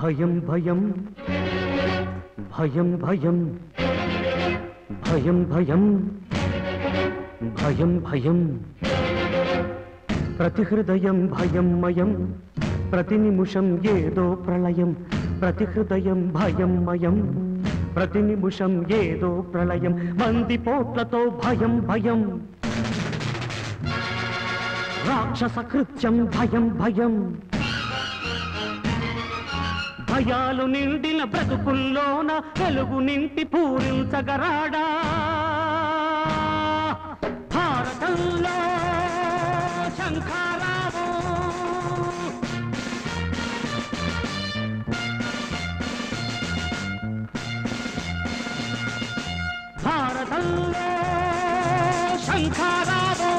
భయం భయం భయం భయం భయం భయం భయం భయం ప్రతి హృదయం భయంమయం ప్రతి నిమిషం ఏదో ప్రళయం ప్రతి హృదయం భయంమయం ప్రతి నిమిషం ఏదో ప్రళయం మంది పోట్లతో భయం భయం రాక్షస కృత్యం భయం భయం భయాలు నిండిన బ్రతుకుల్లోన వెలుగు నింటి పూరించగరాడా భారతంలో శంఖారావు భారతంలో శంఖారావు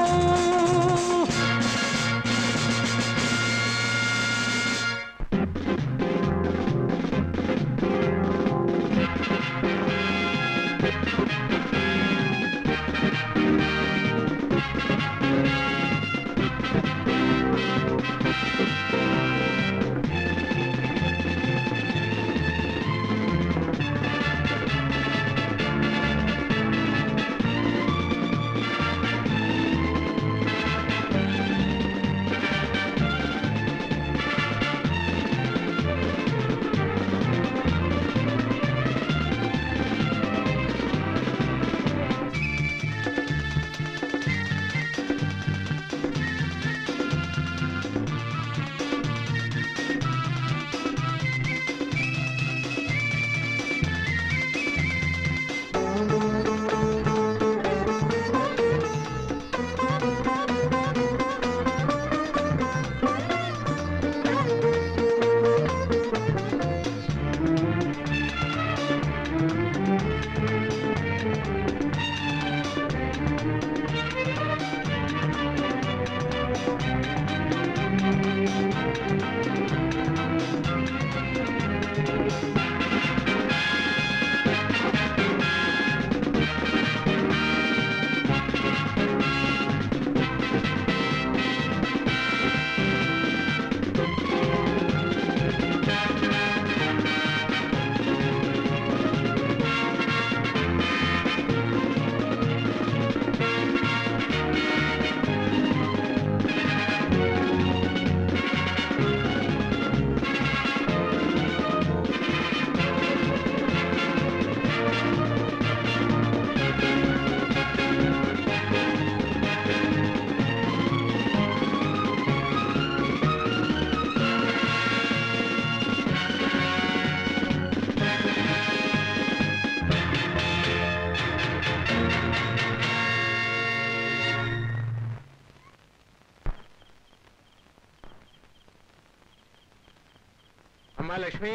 లక్ష్మి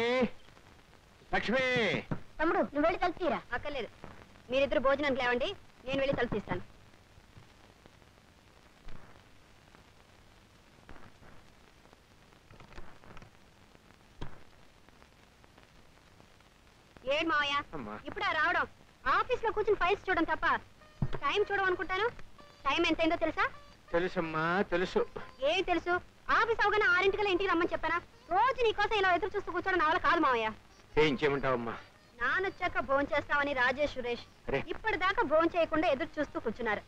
లక్ష్మి తమ్ముడు నువ్వు వెళ్ళి తలుపు తీరా. అక్కర్లేదు, మీరిద్దరు భోజనానికి లేవండి, నేను వెళ్ళి తలుపు తీస్తాను. ఏడు మావయ్య ఇప్పుడా రావడం? ఆఫీస్ లో కూర్చుని ఫైల్స్ చూడడం తప్ప టైం చూడమనుకుంటాను. టైం ఎంతైందో తెలుసా? తెలుసమ్మా తెలుసు. ఏం తెలుసు? ఆఫీస్ అవగానే 6 ఇంటికి రమ్మని చెప్పానా? రోజు నీకోసం ఇలా ఎదురు చూస్తూ కూర్చోడం నా వల్ల కాదు మావయ్య. ఏం చేయమంటావమ్మా? నానొచ్చాక భోజనం చేస్తామని రాజేష్ సురేష్ ఇప్పటిదాకా భోజనం చేయకుండా ఎదురు చూస్తూ కూర్చున్నారు.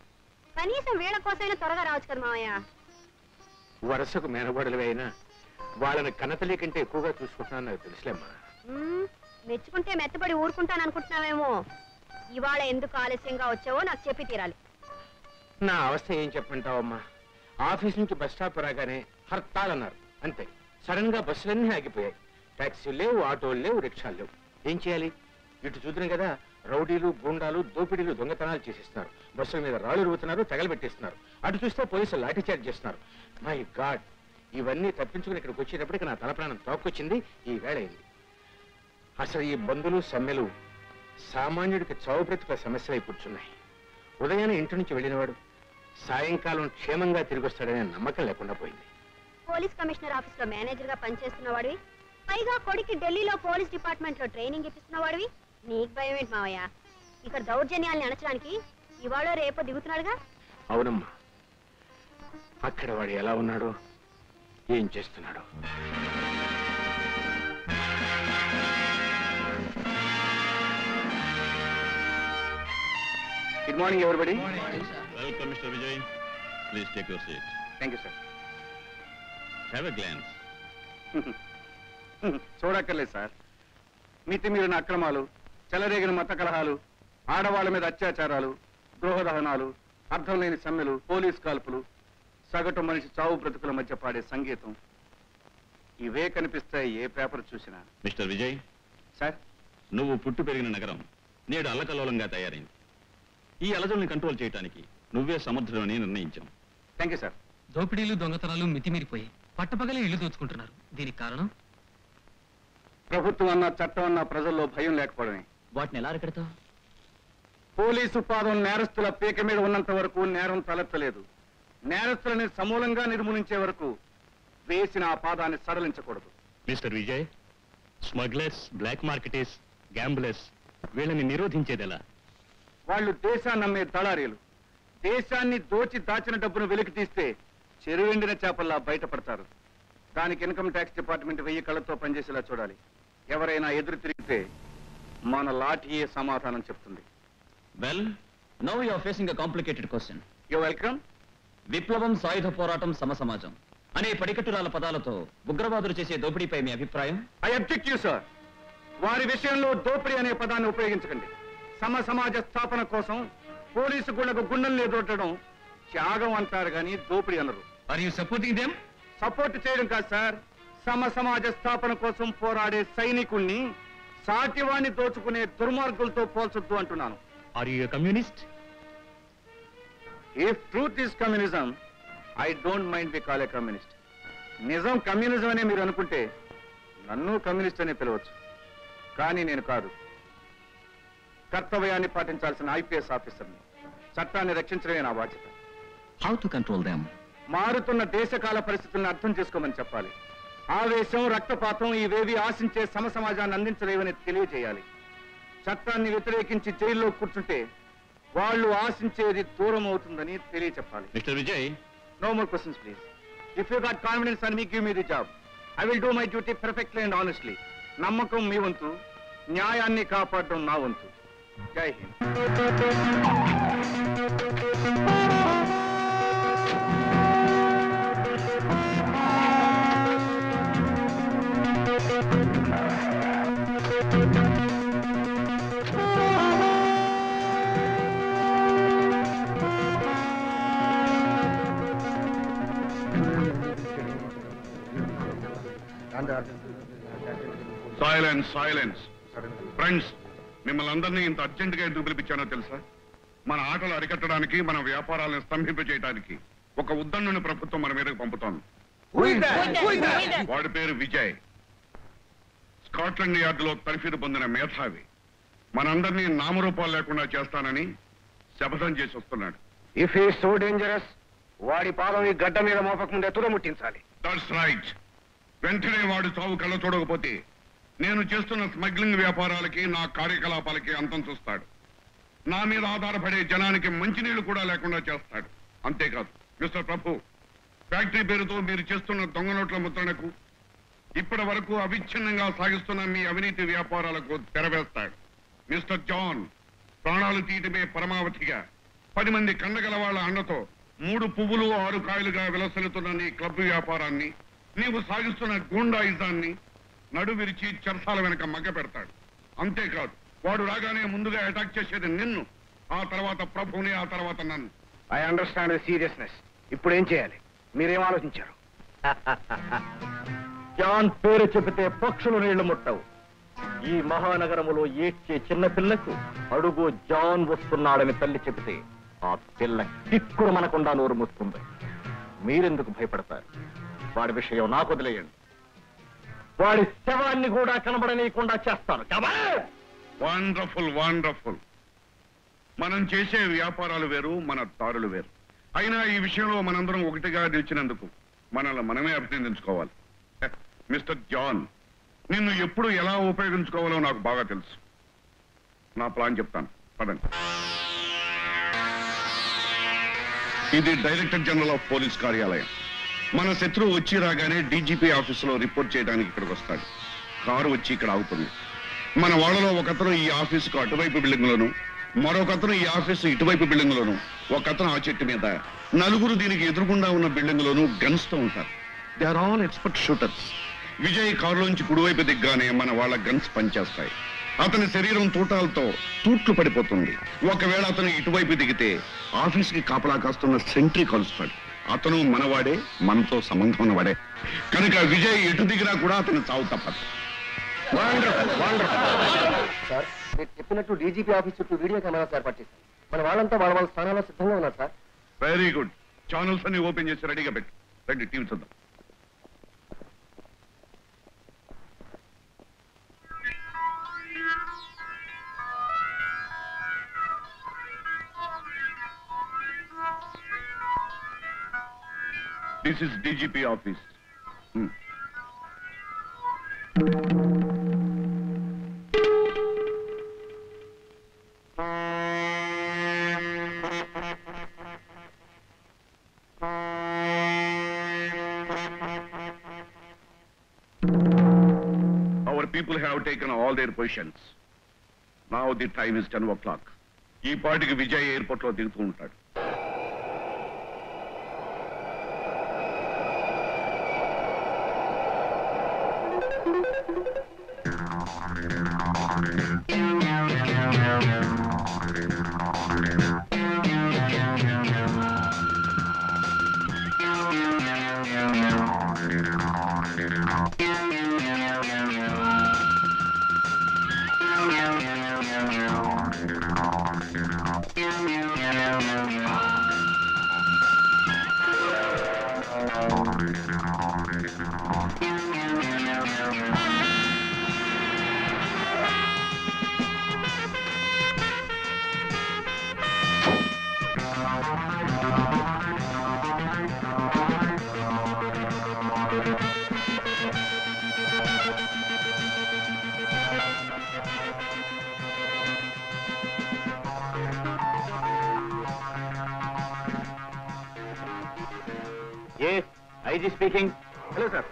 కనీసం వీళ్ళ కోసమైనా త్వరగా రావచ్చు కదా మావయ్య. వరుసకు మేనబడులు అయినా వాళ్ళని కన్నతల్లి కంటే ఎక్కువగా చూసుకుంటున్నాను నాకు తెలుసులేమ్మా. మెచ్చుకుంటే మెత్తబడి ఊరుకుంటాను అనుకుంటున్నావేమో. ఇవాళ ఎందుకు ఆలస్యంగా వచ్చావో నాకు చెప్పి తీరాలి. నా అవస్థ ఏం చెప్పంటావమ్మా? ఆఫీస్ నుంచి బస్ స్టాప్ రాగానే హర్తాళన్నారు, అంతే. సడన్ గా బస్సులన్నీ ఆగిపోయాయి. టాక్సీలు లేవు, ఆటోలు లేవు, రిక్షాలు లేవు. ఏం చేయాలి? ఇటు చూద్దాం కదా, రౌడీలు గూండాలు దోపిడీలు దొంగతనాలు చేసేస్తున్నారు. బస్సుల మీద రాళ్లు రువుతున్నారు, తగలబెట్టేస్తున్నారు. అటు చూస్తే పోలీసులు లాఠీ చార్జ్ చేస్తున్నారు. మై గాడ్, ఇవన్నీ తప్పించుకుని ఇక్కడికి వచ్చేటప్పటికి నా తల ప్రాణం తోక్కొచ్చింది. ఈ వేళ అయింది. అసలు ఈ బంధులు సమ్మెలు సామాన్యుడికి చావు బ్రతుకుల సమస్యలై కూర్చున్నాయి. ఉదయాన్నే ఇంటి నుంచి వెళ్ళినవాడు సాయంకాలం క్షేమంగా తిరిగి వస్తాడనే నమ్మకం లేకుండా పోయింది. పోలీస్ కమిషనర్ ఆఫీస్ లో మేనేజర్ గా పనిచేస్తున్నవాడివి, పైగా కొడుకి ఢిల్లీలో పోలీస్ డిపార్ట్మెంట్ లో ట్రైనింగ్ ఇప్పిస్తున్నవాడివి. నీకు భయం ఏంటి మావయ్య? ఇక్కడ దౌర్జన్యాల్ని అణచడానికి ఇవాళ రేపో దిగుతున్నాడుగా. అవునమ్మా, అక్కడ వాడు ఎలా ఉన్నాడో, ఏం చేస్తున్నాడో. Good morning everybody. Welcome mister Vijay. Please take your seat. Thank you sir. Have a glance. చూడక్కర్లేదు సార్. మితిమీరిన అక్రమాలు, చెలరేగిన మత కలహాలు, ఆడవాళ్ల మీద అత్యాచారాలు, గృహదహనాలు, అర్థం లేని సమ్మెలు, పోలీస్ కాల్పులు, సగటు మనిషి చావు బ్రతుకుల మధ్య పాడే సంగీతం, ఇవే కనిపిస్తాయి ఏ పేపర్ చూసినా. మిస్టర్ విజయ్, సార్, నువ్వు పుట్టు పెరిగిన నగరం నేడు అల్లకల్లోలంగా తయారైంది. ఈ అలజల్ని కంట్రోల్ చేయడానికి నువ్వే సమర్థుడని నిర్ణయించాం. Thank you sir. దోపిడీలు దొంగతనాలు మితిమీరిపోయి పట్టపగలే ఇళ్లు దోచుకుంటున్నారు. దీనికి కారణం ప్రభుత్వం అన్నా చట్టం అన్నా ప్రజల్లో భయం లేకపోవడమే. వాటిని ఎలా అరికడతావు? పోలీసు పాదం నేరస్తుల పీక మీద ఉన్నంత వరకు నేరం తలెత్తలేదు. నేరస్తులని సమూలంగా నిర్మూలించే వరకు వేసిన ఆ పాదాన్ని సడలించకూడదు. Mister Vijay, smugglers, black marketers, gamblers వీళ్ళని నిరోధించేదెలా? వాళ్ళు దేశాన్ని అమ్మే దళారీలు. దేశాన్ని దోచి దాచిన డబ్బును వెలికి తీస్తే చెరువెండిన చేపల్లా బయటపడతారు. దానికి ఇన్కమ్ ట్యాక్స్ డిపార్ట్మెంట్ 1000 కళ్ళతో పనిచేసేలా చూడాలి. ఎవరైనా ఎదురు తిరిగితే మన లాఠీయే సమాధానం చెప్తుంది. Well, now you are facing a complicated question. You welcome. విప్లవం, సాయుధ పోరాటం, సమసమాజం అనే పడికట్టురాల పదాలతో ఉగ్రవాదులు చేసే దోపిడీపై మీ అభిప్రాయం? I object you sir. వారి విషయంలో దోపిడీ అనే పదాన్ని ఉపయోగించకండి. సమాజ స్థాపన కోసం పోలీసు గుళ్లకు గుండెలు ఎదురొట్టడం త్యాగం అంటారు కానీ దోపిడీ అనరు. Are you supporting them? Support చేయడం కాదు సార్. సమాజ స్థాపన కోసం పోరాడే సైనికుణ్ణి సాటివాణ్ణి దోచుకునే దుర్మార్గులతో పోల్చొద్దు అంటున్నాను. Are you communist? If truth is communism, I don't mind be call a communist. నిజం కమ్యూనిజం అనే మీరు అనుకుంటే నన్ను కమ్యూనిస్ట్ అనే పిలవచ్చు. కానీ నేను కాదు. కర్తవ్యాన్ని పాటించాల్సిన ఐపీఎస్ ఆఫీసర్ని. చట్టాన్ని రక్షించడమే నా బాధ్యత. How to control them? మారుతున్న దేశకాల పరిస్థితులను అర్థం చేసుకోమని చెప్పాలి. ఆవేశం, రక్తపాతం ఇవేవి ఆశించే సమాజాన్ని అందించలేవని తెలియజేయాలి. చట్టాన్ని వ్యతిరేకించి జైల్లో కూర్చుంటే వాళ్ళు ఆశించేది దూరం అవుతుందని తెలియచెప్పాలి. Mister Vijay, no more questions please. If you got confidence and me give me the job, I will do my duty perfectly and honestly. నమ్మకం మీ వంతు, న్యాయాన్ని కాపాడడం నా వంతు. జై హింద్. Silence, silence. ఫ్రెండ్స్, మిమ్మల్ని అందరినీ ఇంత అర్జెంటుగా ఎందుకు పిలిపించానో తెలుసా? మన ఆటలు అరికట్టడానికి, మన వ్యాపారాలను స్తంభింపజేయడానికి ఒక ఉద్దండుని ప్రభుత్వం మన మీదకి పంపుతోంది. వాడి పేరు విజయ్. స్కాట్లాండ్ యార్డులో తర్ఫీదు పొందిన మేధావి. మనందరినీ నామరూపాలు లేకుండా చేస్తానని శపథం చేసి వస్తున్నాడు. ఇఫ్ హీ సో డేంజరస్, వాడి పాదం ఈ గడ్డ మీద మోపక ముందే తుదముట్టించాలి. That's right. వెంటనే వాడు చావు కళ్ళ చూడకపోతే నేను చేస్తున్న స్మగ్లింగ్ వ్యాపారాలకి, నా కార్యకలాపాలకి అంతం చూస్తాడు. నా మీద ఆధారపడే జనానికి మంచినీళ్లు కూడా లేకుండా చేస్తాడు. అంతేకాదు మిస్టర్ ప్రభు, ఫ్యాక్టరీ పేరుతో మీరు చేస్తున్న దొంగ నోట్ల ముద్రణకు, ఇప్పటి వరకు అవిచ్ఛిన్నంగా సాగిస్తున్న మీ అవినీతి వ్యాపారాలకు తెరవేస్తాడు. మిస్టర్ జాన్, ప్రాణాలు తీయటమే పరమావధిగా 10 మంది కండగల వాళ్ళ అండతో 3 పువ్వులు 6 కాయలుగా విలసలుతున్న నీ క్లబ్ వ్యాపారాన్ని, నీవు సాగిస్తున్న గూండాయిజాన్ని నడు విరిచి చెరసాల వెనక మగ్గ పెడతాడు. అంతేకాదు, వాడు రాగానే ముందుగా అటాక్ చేసేది నిన్ను, ఆ తర్వాత ప్రభుని, ఆ తర్వాత నన్ను. I understand the seriousness. ఇప్పుడు ఏం చేయాలి? మీరేం ఆలోచించారు? జాన్ పేరు చెబితే పక్షులు నీళ్లు ముట్టవు. ఈ మహానగరములో ఏడ్చే చిన్నపిల్లకు అడుగు జాన్ వస్తున్నాడని తల్లి చెబితే ఆ పిల్ల కిక్కుడు మనకుండా నోరు మూస్తుంది. మీరెందుకు భయపడతారు? వాడి విషయం నాకు వదిలేయండి. వాడి శవాన్ని కూడా కనబడనీయకుండా చేస్తాను. Wonderful, wonderful. మనం చేసే వ్యాపారాలు వేరు, మన దారులు వేరు. అయినా ఈ విషయంలో మనందరం ఒకటిగా నిలిచినందుకు మనల్ని మనమే అభినందించుకోవాలి. మిస్టర్ జాన్, నిన్ను ఎప్పుడు ఎలా ఉపయోగించుకోవాలో నాకు బాగా తెలుసు. నా ప్లాన్ చెప్తాను, పదండి. ఇది డైరెక్టర్ జనరల్ ఆఫ్ పోలీస్ కార్యాలయం. మన శత్రువు వచ్చి రాగానే డీజీపీ ఆఫీసులో రిపోర్ట్ చేయడానికి ఇక్కడికి వస్తాడు. కారు వచ్చి ఇక్కడ ఆగుతుంది. మన వాళ్ళలో ఒకతను ఈ ఆఫీసుకు అటువైపు బిల్డింగ్ లోను, మరొకతను ఈ ఆఫీసు ఇటువైపు బిల్డింగ్ లోను, ఒకతను ఆ చెట్టు మీద, నలుగురు దీనికి ఎదురుగుండా ఉన్న బిల్డింగ్ లోను గన్స్ తో ఉంటారు. They are all expert shooters. Vijay కారులోంచి కుడివైపు దిగ్గానే మన వాళ్ళ గన్స్ పనిచేస్తాయి. అతని శరీరం తూటాలతో తూట్లు పడిపోతుంది. ఒకవేళ అతను ఇటువైపు దిగితే ఆఫీస్కి కాపలా కాస్తున్న సెంట్రీ కలుస్తాడు. అతను మనవాడే, మనతో సంబంధం ఉన్నవాడే. కనుక విజయ్ ఎటు దిగినా కూడా అతను చావు తప్పదు. సార్, మీరు చెప్పినట్టు డీజీపీ ఆఫీస్ చుట్టూ వీడియో కెమెరాస్ ఏర్పాటు చేశారు. మన వాళ్ళంతా వాళ్ళ స్థానాల్లో సిద్ధంగా ఉన్నారు సార్. Very good. ఛానల్స్ అన్ని ఓపెన్ చేసి రెడీగా పెట్టు. రండి, టీవీ చూద్దాం. This is DGP office. Our people have taken all their positions. Now the time is 10 o'clock. ఈ పాటికి విజయ్ ఎయిర్పోర్ట్ లో దిగుతూ ఉంటాడు. Yes, IG speaking. Hello, sir.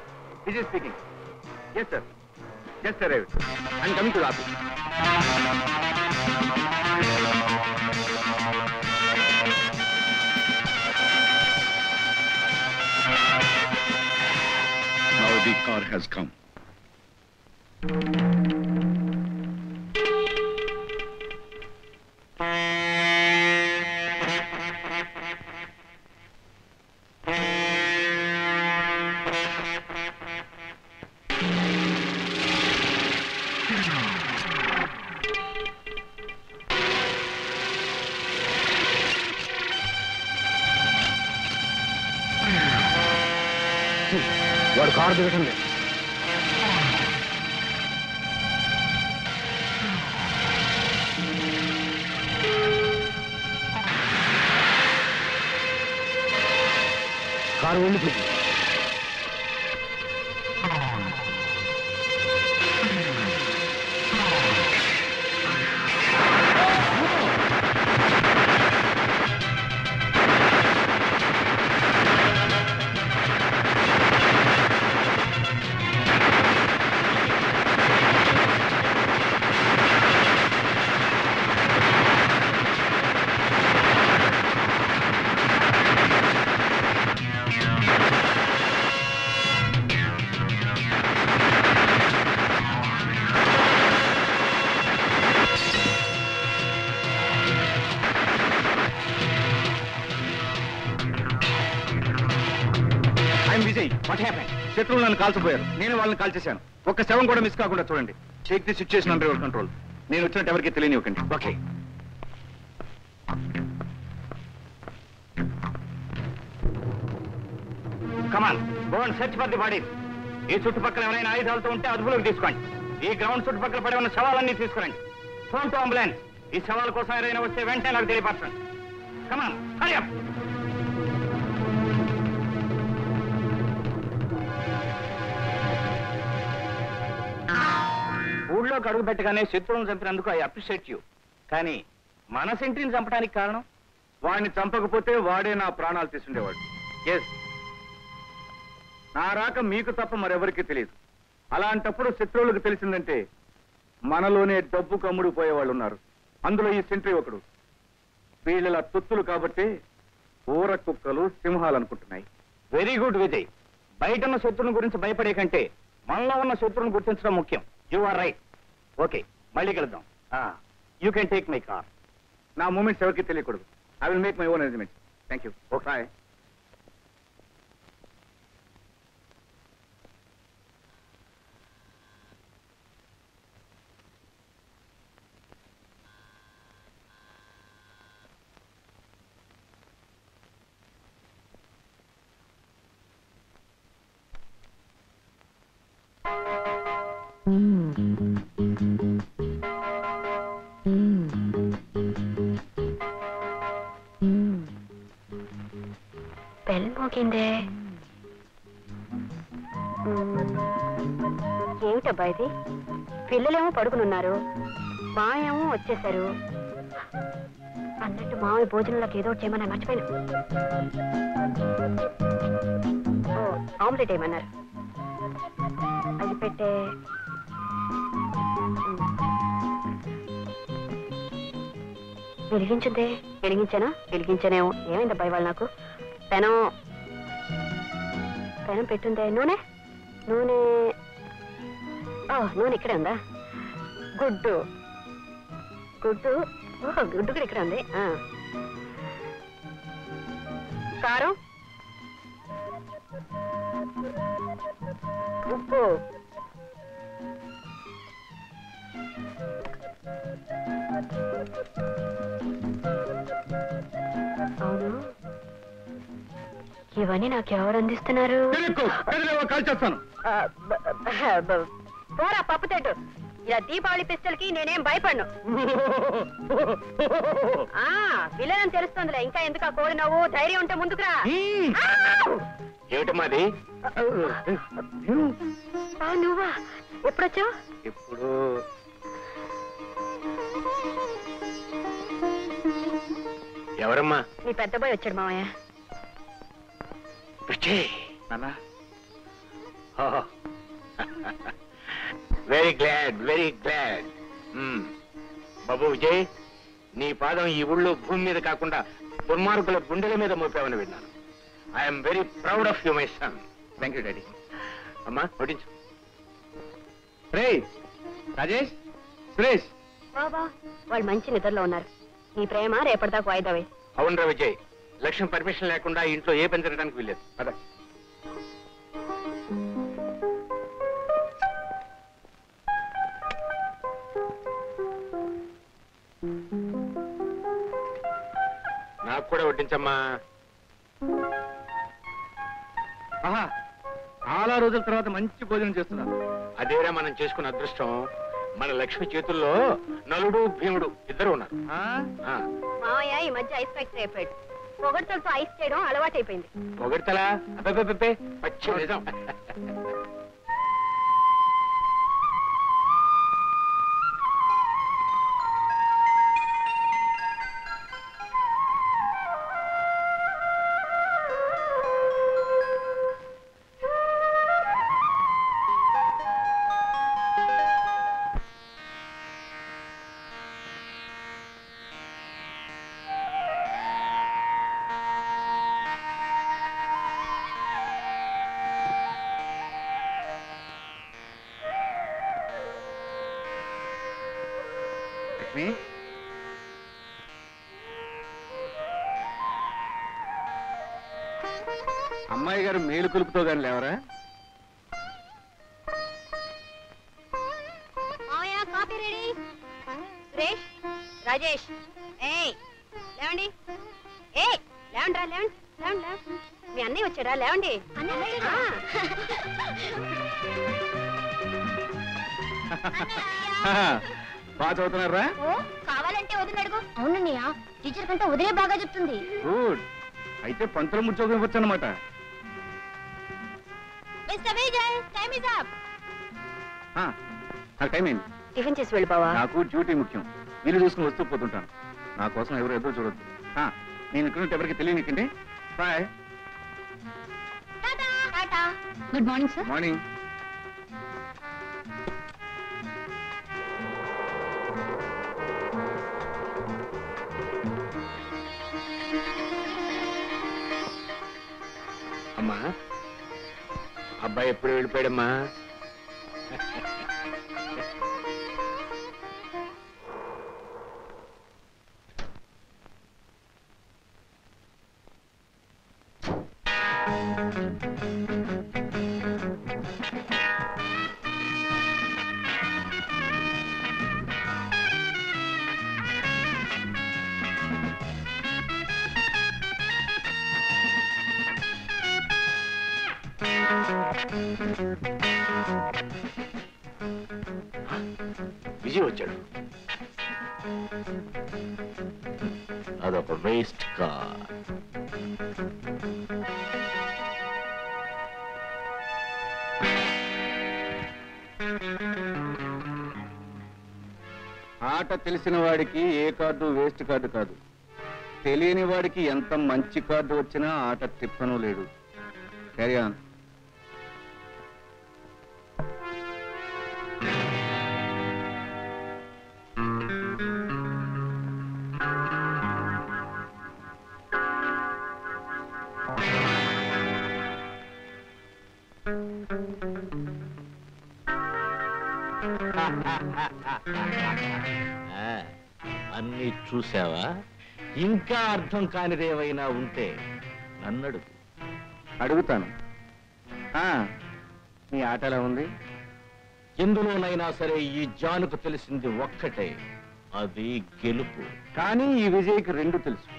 Vijay speaking. Yes, sir. Just arrived. I'm coming to the office. Now the car has come. వాడు car దిగటం లేదు. Car వెళ్ళిపోయింది. శత్రువులు నన్ను కాల్చిపోయారు. నేను వాళ్ళని కాల్చేశాను. ఒక్క శవం కూడా మిస్ కాకుండా చూడండి. Take the situation under your control. నేను వచ్చినట్టు ఎవరికి తెలియనివ్వకండి. Okay. Come on, go and search for the bodies. ఈ చుట్టుపక్కల ఎవరైనా ఆయుధాలతో ఉంటే అదుపులోకి తీసుకోండి. ఈ గ్రౌండ్ చుట్టుపక్కల పడి ఉన్న శవాలన్నీ తీసుకురండి. Phone to ambulance. ఈ శవాల కోసం ఎవరైనా వస్తే వెంటనే నాకు తెలియపరచండి. కమాన్, హరి అప్. ఊళ్ళోకి అడుగు పెట్టగానే శత్రువులను చంపినందుకు ఐ అప్రిషియేట్ యూ. కానీ మన సెంట్రీని చంపడానికి కారణం? వాడిని చంపకపోతే వాడే నా ప్రాణాలు తీసుండేవాడు. ఎస్, నా రాక మీకు తప్ప మరెవరికి తెలియదు. అలాంటప్పుడు శత్రువులకు తెలిసిందంటే మనలోనే డబ్బు కమ్ముడు పోయేవాళ్ళు ఉన్నారు. అందులో ఈ సెంట్రీ ఒకడు. వీళ్ళ తొత్తులు కాబట్టి ఊర కుక్కలు సింహాలు అనుకుంటున్నాయి. Very good Vijay. బయట ఉన్న శత్రువుని గురించి భయపడే కంటే మనలో ఉన్న శత్రువుని గుర్తించడం ముఖ్యం. You are right. ఓకే, మళ్ళీ కలుద్దాం. You can take my car. నా మూమెంట్స్ ఎవరికి తెలియకూడదు. I will make my own arrangement. Thank you. Okay, bye. Bell మోగిందే. ఏమిటబ్బా ఇది? పిల్లలేమో పడుకునున్నారు, మాయేమో వచ్చేశారు. అన్నట్టు మావయ్య భోజనంలోకి ఏదో ఒకటి చేయమని మర్చిపోయాను. ఓ, ఆమ్లెట్ ఏమన్నారు? అది పెట్టే. వెలిగించుందే. వెలిగించానా? వెలిగించానేమో. ఏమైందబ్బా ఇవాళ నాకు? పెనం పెట్టుందే. నూనె నూనె నూనె ఇక్కడే ఉందా? గుడ్డు గుడ్డు గుడ్డు కూడా ఇక్కడ ఉంది. కారం, ఉప్పు, అవును, ఇవన్నీ నాకెవరు అందిస్తున్నారు? కాల్చేస్తాను. పోరా పప్పు తెట్టు. ఇలా దీపావళి పిస్టల్ కి నేనేం భయపడను. విలనని తెలుస్తుందిలే. ఇంకా ఎందుకు ఆ కోడి నవ్వు? ధైర్యం ఉంటే ముందుకురా. ఏమిటమ్మాది? నువ్వా? ఎప్పుడొచ్చావు? ఇప్పుడు ఎవరమ్మా? నీ పెద్ద బాయ్ వచ్చాడు మావయ్య. Very glad, very glad. బాబు విజయ్, నీ పాదం ఈ ఊళ్ళో భూమి మీద కాకుండా దుర్మార్గుల గుండెల మీద మోపావని విన్నాను. I'm very proud of you my son. Thank you daddy. అమ్మా వడ్డించు. రాజేష్, సురేష్. బాబా, వాళ్ళు మంచి నిద్రలో ఉన్నారు. నీ ప్రేమ రేపటిదాకా వాయిదా వేయి. అవునరా విజయ్, లక్ష్యం పర్మిషన్ లేకుండా ఇంట్లో ఏ పని జరగడానికి వీల్లేదు. అదా నాకు కూడా వడ్డించమ్మా. చాలా రోజుల తర్వాత మంచి భోజనం చేస్తున్నాను. అదేరా మనం చేసుకున్న అదృష్టం. మన లక్ష్మి చేతుల్లో నలుడు భీముడు ఇద్దరు ఉన్నారు. మావయ్య ఈ మధ్య ఐస్ ఫ్యాక్టరీ అయిపోయాడు. పొగడ్తలతో ఐస్ చేయడం అలవాటైపోయింది. పొగడతలా? అబ్బే పచ్చి నిజం. అమ్మాయి గారు మేలు కులుపుతో గాని లేవరా? Coffee ready. సురేష్, రాజేష్, లేవండి. లేవండి, లేవండి. మీ అన్నయ్య వచ్చాడా? లేవండి. బాగా చదువుతున్నారా? కావాలంటే వదిలి అడుగు. అవునన్నయ్య, టీచర్ కంటే వదిలే బాగా చెప్తుంది. గుడ్. అయితే పంతుల ముచ్చోగం ఇవ్వచ్చు అనమాట. టైం అయింది. టిఫిన్ చేసి వెళ్ళిపోవా? నాకు డ్యూటీ ముఖ్యం. వీలు చూసుకుని వస్తూ పోతుంటాను. నా కోసం ఎవరు ఎదురు చూడొద్దు. నేను ఇక్కడ ఎవరికి తెలియనికండి. Bye. Good morning sir. Morning. అమ్మా అబ్బాయి ఎప్పుడు వెళ్ళిపోయాడమ్మా? విజయ్ వచ్చాడు. అదొక వేస్ట్ కార్. ఆట తెలిసిన వాడికి ఏ కార్డు వేస్ట్ కార్డు కాదు. తెలియని వాడికి ఎంత మంచి కార్డు వచ్చినా ఆట తిప్పను లేడు. Carry on. అన్నీ చూసావా? ఇంకా అర్థం కానిదేమైనా ఉంటే నన్నడు. అడుగుతాను. నీ ఆట ఎలా ఉంది? ఎందులోనైనా సరే ఈ జానుకు తెలిసింది ఒక్కటే, అది గెలుపు. కానీ ఈ విజయ్కి రెండు తెలుసు.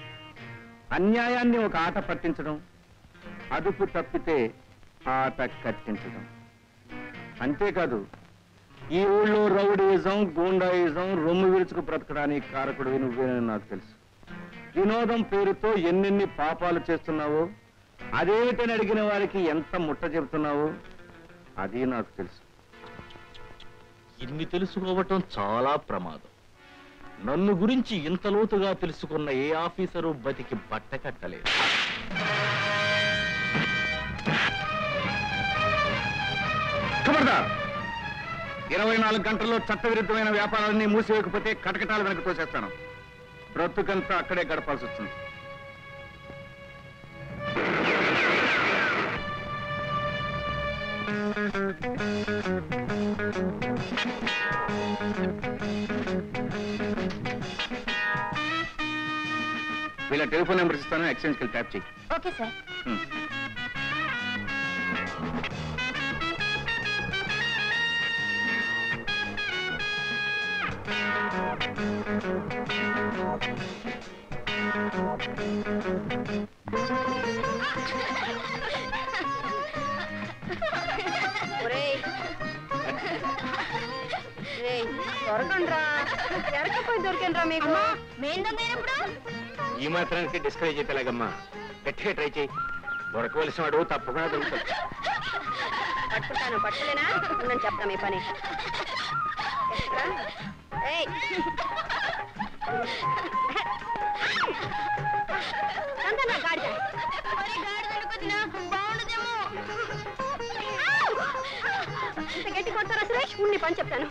అన్యాయాన్ని ఒక ఆట పట్టించడం, అదుపు తప్పితే ఆట కట్టించడం. అంతేకాదు, ఈ ఊళ్ళో రౌడీయిజం, గూండాయిజం, రొమ్ము విరుచుకు బ్రతకడానికి కారకుడివి నువ్వేనని నాకు తెలుసు. వినోదం పేరుతో ఎన్నెన్ని పాపాలు చేస్తున్నావో, అదేమిటని అడిగిన వారికి ఎంత ముట్ట చెబుతున్నావో అది నాకు తెలుసు. ఇన్ని తెలుసుకోవటం చాలా ప్రమాదం. నన్ను గురించి ఇంత లోతుగా తెలుసుకున్న ఏ ఆఫీసరు బతికి బట్ట కట్టలేదు. ఖబర్దార్! 24 గంటల్లో చట్టవిరుద్ధమైన వ్యాపారాలన్నీ మూసివేయకపోతే కటకటాలు వెనక తోసేస్తాను. బ్రతుకంతా అక్కడే గడపాల్సి వస్తుంది. వీళ్ళ టెలిఫోన్ నెంబర్స్ ఇస్తాను, ఎక్స్చేంజ్కి ట్యాప్ చేయి. Okay sir. దొరకండ్రా, ఎరకపోయి దొరికండ్రా మీకు. ఈ మాత్రానికి డిస్కరేజ్ అయిపోలేగమ్మా. గట్టిగా ట్రై చేయి. దొరకవలసిన వాడు తప్పకుండా దొరుకుతాడు. పట్టుకుంటాను. పట్టులేనా? ఉందని చెప్తాం ఈ పని. ఇంత గట్టి కొడతారా సురేష్? ఉండి పని చెప్తాను.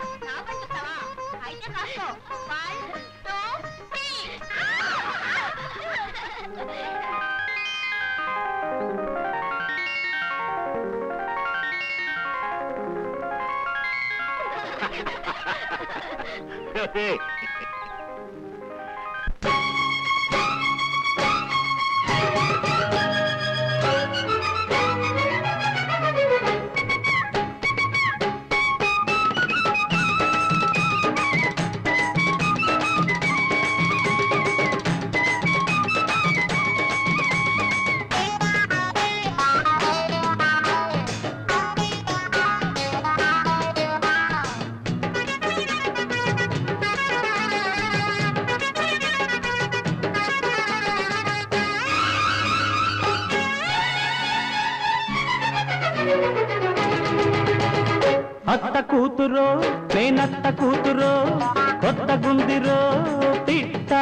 అత్త కూతురో నేనత్త కూతురో కొత్త గుందిరో పిట్ట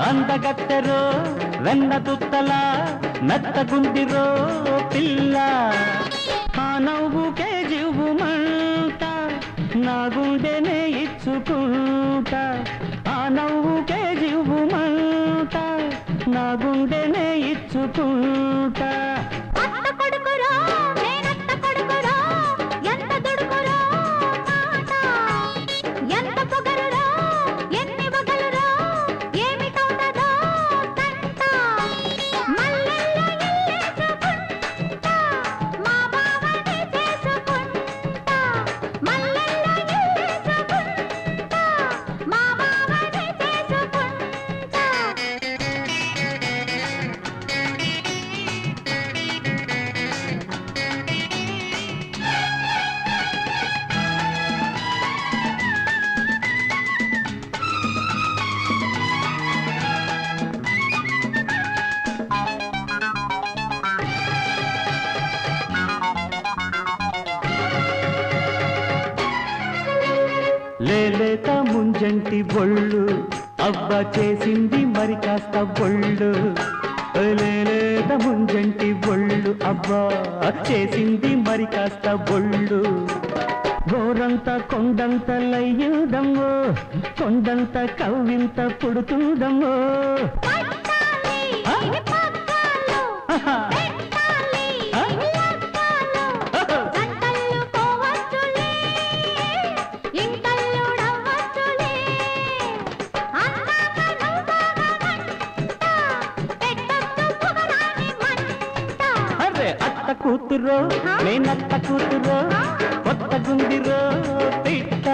అందగత్తెరో వెన్న తుత్తల మెత్త గుందిరో పిల్ల ఆ నవ్వుకే జీవుమంట నా గుండెనే ఇచ్చుకుంటా ఆ నవ్వుకే జీవుమంట నా గుండెనే ఇచ్చుకుంటా. అత్త లేలేత ముంజంటి బొళ్ళు అవ్వ చేసింది మరి కాస్త బొళ్ళు లేలేత ముంజంటి బొళ్ళు అవ్వ చేసింది మరి కాస్త బొళ్ళు గోరంత కొండంత లయ్యుదమ్మో కొండంత కవ్వింత పుడుతుందమ్మో కూతురో నేనత్త కూతురో కొత్త గుందిరో పిట్ట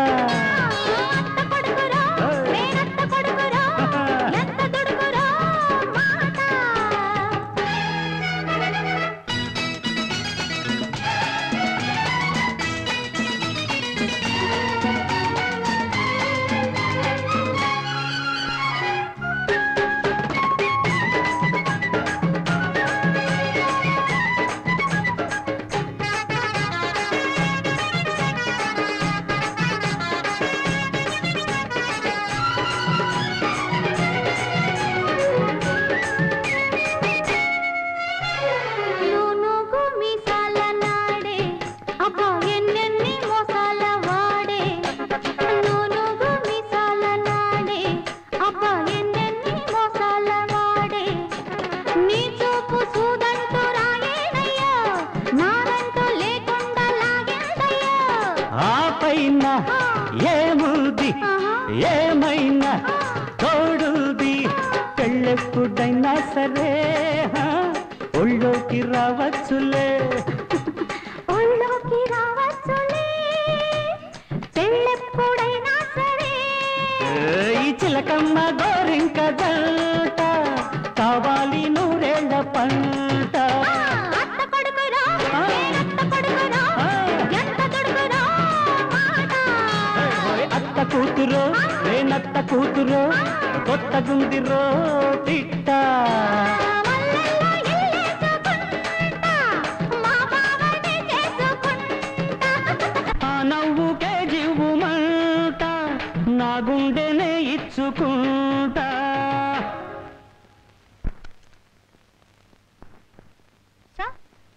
ఏముది ఏమైనా తోడుది పెళ్ళెప్పుడైనా సరే ఒళ్ళోకి రావచ్చులే ఒళ్ళోకి రావచ్చులే పెళ్ళెప్పుడైనా సరే ఈ చిలకమ్మ గోరింక జంట కావాలి నూరేళ్ల పంట కూతురో నేనత్త కూతురో కొత్త గుందిరో తిట్ట ఆ నవ్వుకే జీవుమంట నా గుండెనే ఇచ్చుకుంటా Sir,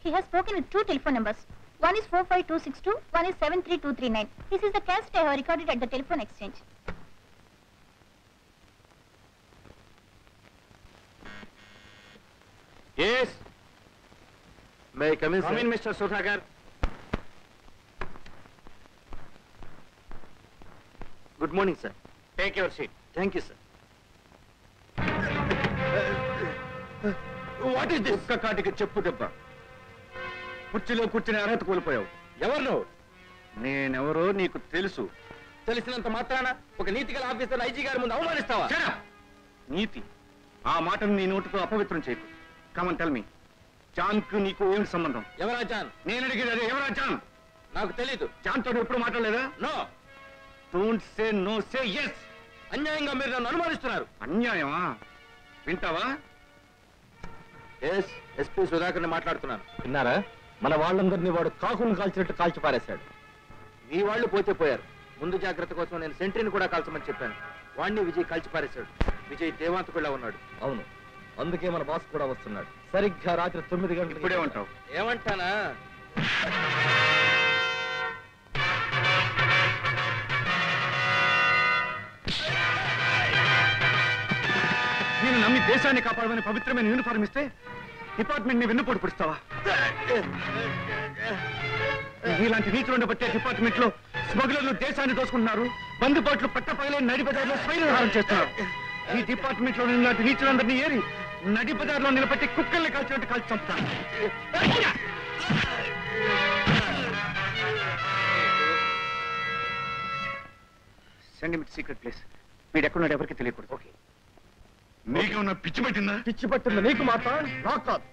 he has spoken with 2 telephone numbers. One is 45262, one is 73239. This is the cassette I have recorded at the telephone exchange. Yes. May I come in, Come sir? in, Mr. Sudhakar. Good morning, sir. Take your seat. Thank you, sir. What is this? ఒక్క కాటికి చెప్పు దెబ్బ. కుర్చీలో కూర్చుని అర్హత కోల్పోయావు. ఎవరు నువ్వు? నేనెవరో నీకు తెలుసు. తెలిసినంత మాత్రాన ఒక నీతిగల ఆఫీసర్ ఐజీ గారి ముందు అవమానిస్తావా? నీతి ఆ మాటను నీ నోటితో అపవిత్రం చేయకు. కమన్ టెల్ మీ, జాన్ కు నీకు ఏం సంబంధం? ఎవరా జాన్? నేను అడిగేది అదే, ఎవరా జాన్? నాకు తెలీదు. జాన్ తోడు ఎప్పుడు మాట్లాడలేదా? No. Don't say no, say yes. అన్యాయంగా మీరు నన్ను అనుమానిస్తున్నారు. అన్యాయమా? వింటావా? ఎస్, ఎస్పీ సుధాకర్ని మాట్లాడుతున్నాను. విన్నారా? మన వాళ్ళందరినీ వాడు కాకులను కాల్చినట్టు కాల్చి పారేశాడు. మీ వాళ్ళు పోతే పోయారు. ముందు జాగ్రత్త కోసం నేను సెంట్రీని కూడా కాల్చమని చెప్పాను. వాణ్ణి విజయ్ కాల్చి పారేశాడు. విజయ్ దేవాంతకుళ్ళ ఉన్నాడు. అవును, అందుకే మన బాస్ కూడా వస్తున్నాడు. సరిగ్గా రాత్రి 9 గంటలకు. ఇప్పుడే ఉంటావు. ఏమంటానా? నేను నమ్మి దేశాన్ని కాపాడమని పవిత్రమైన యూనిఫార్మ్ ఇస్తే డిపార్ట్మెంట్ ని వెన్నుపోటు పుడుస్తావా? ఇలాంటి నీతులు బట్టే డిపార్ట్మెంట్ లో స్మగ్లర్లు దేశాన్ని దోసుకుంటున్నారు. బందుబాట్లు పట్టపగలే నడి బజార్లో స్వైరహారం చేస్తున్నారు. ఈ డిపార్ట్మెంట్ లో ఇలాంటి నీచులందరినీ ఏరి నడి బజార్లో నిలబెట్టి కుక్కల్ని కాల్చినట్టు కాల్చి చంపుతాను. Send me secret place. వీడు ఎక్కడున్నాడు ఎవరికి తెలియకూడదు. ఓకే. నీకేమన్నా పిచ్చి పట్టిందా? పిచ్చి పట్టింది నీకు మాత్రం, నాకు కాదు.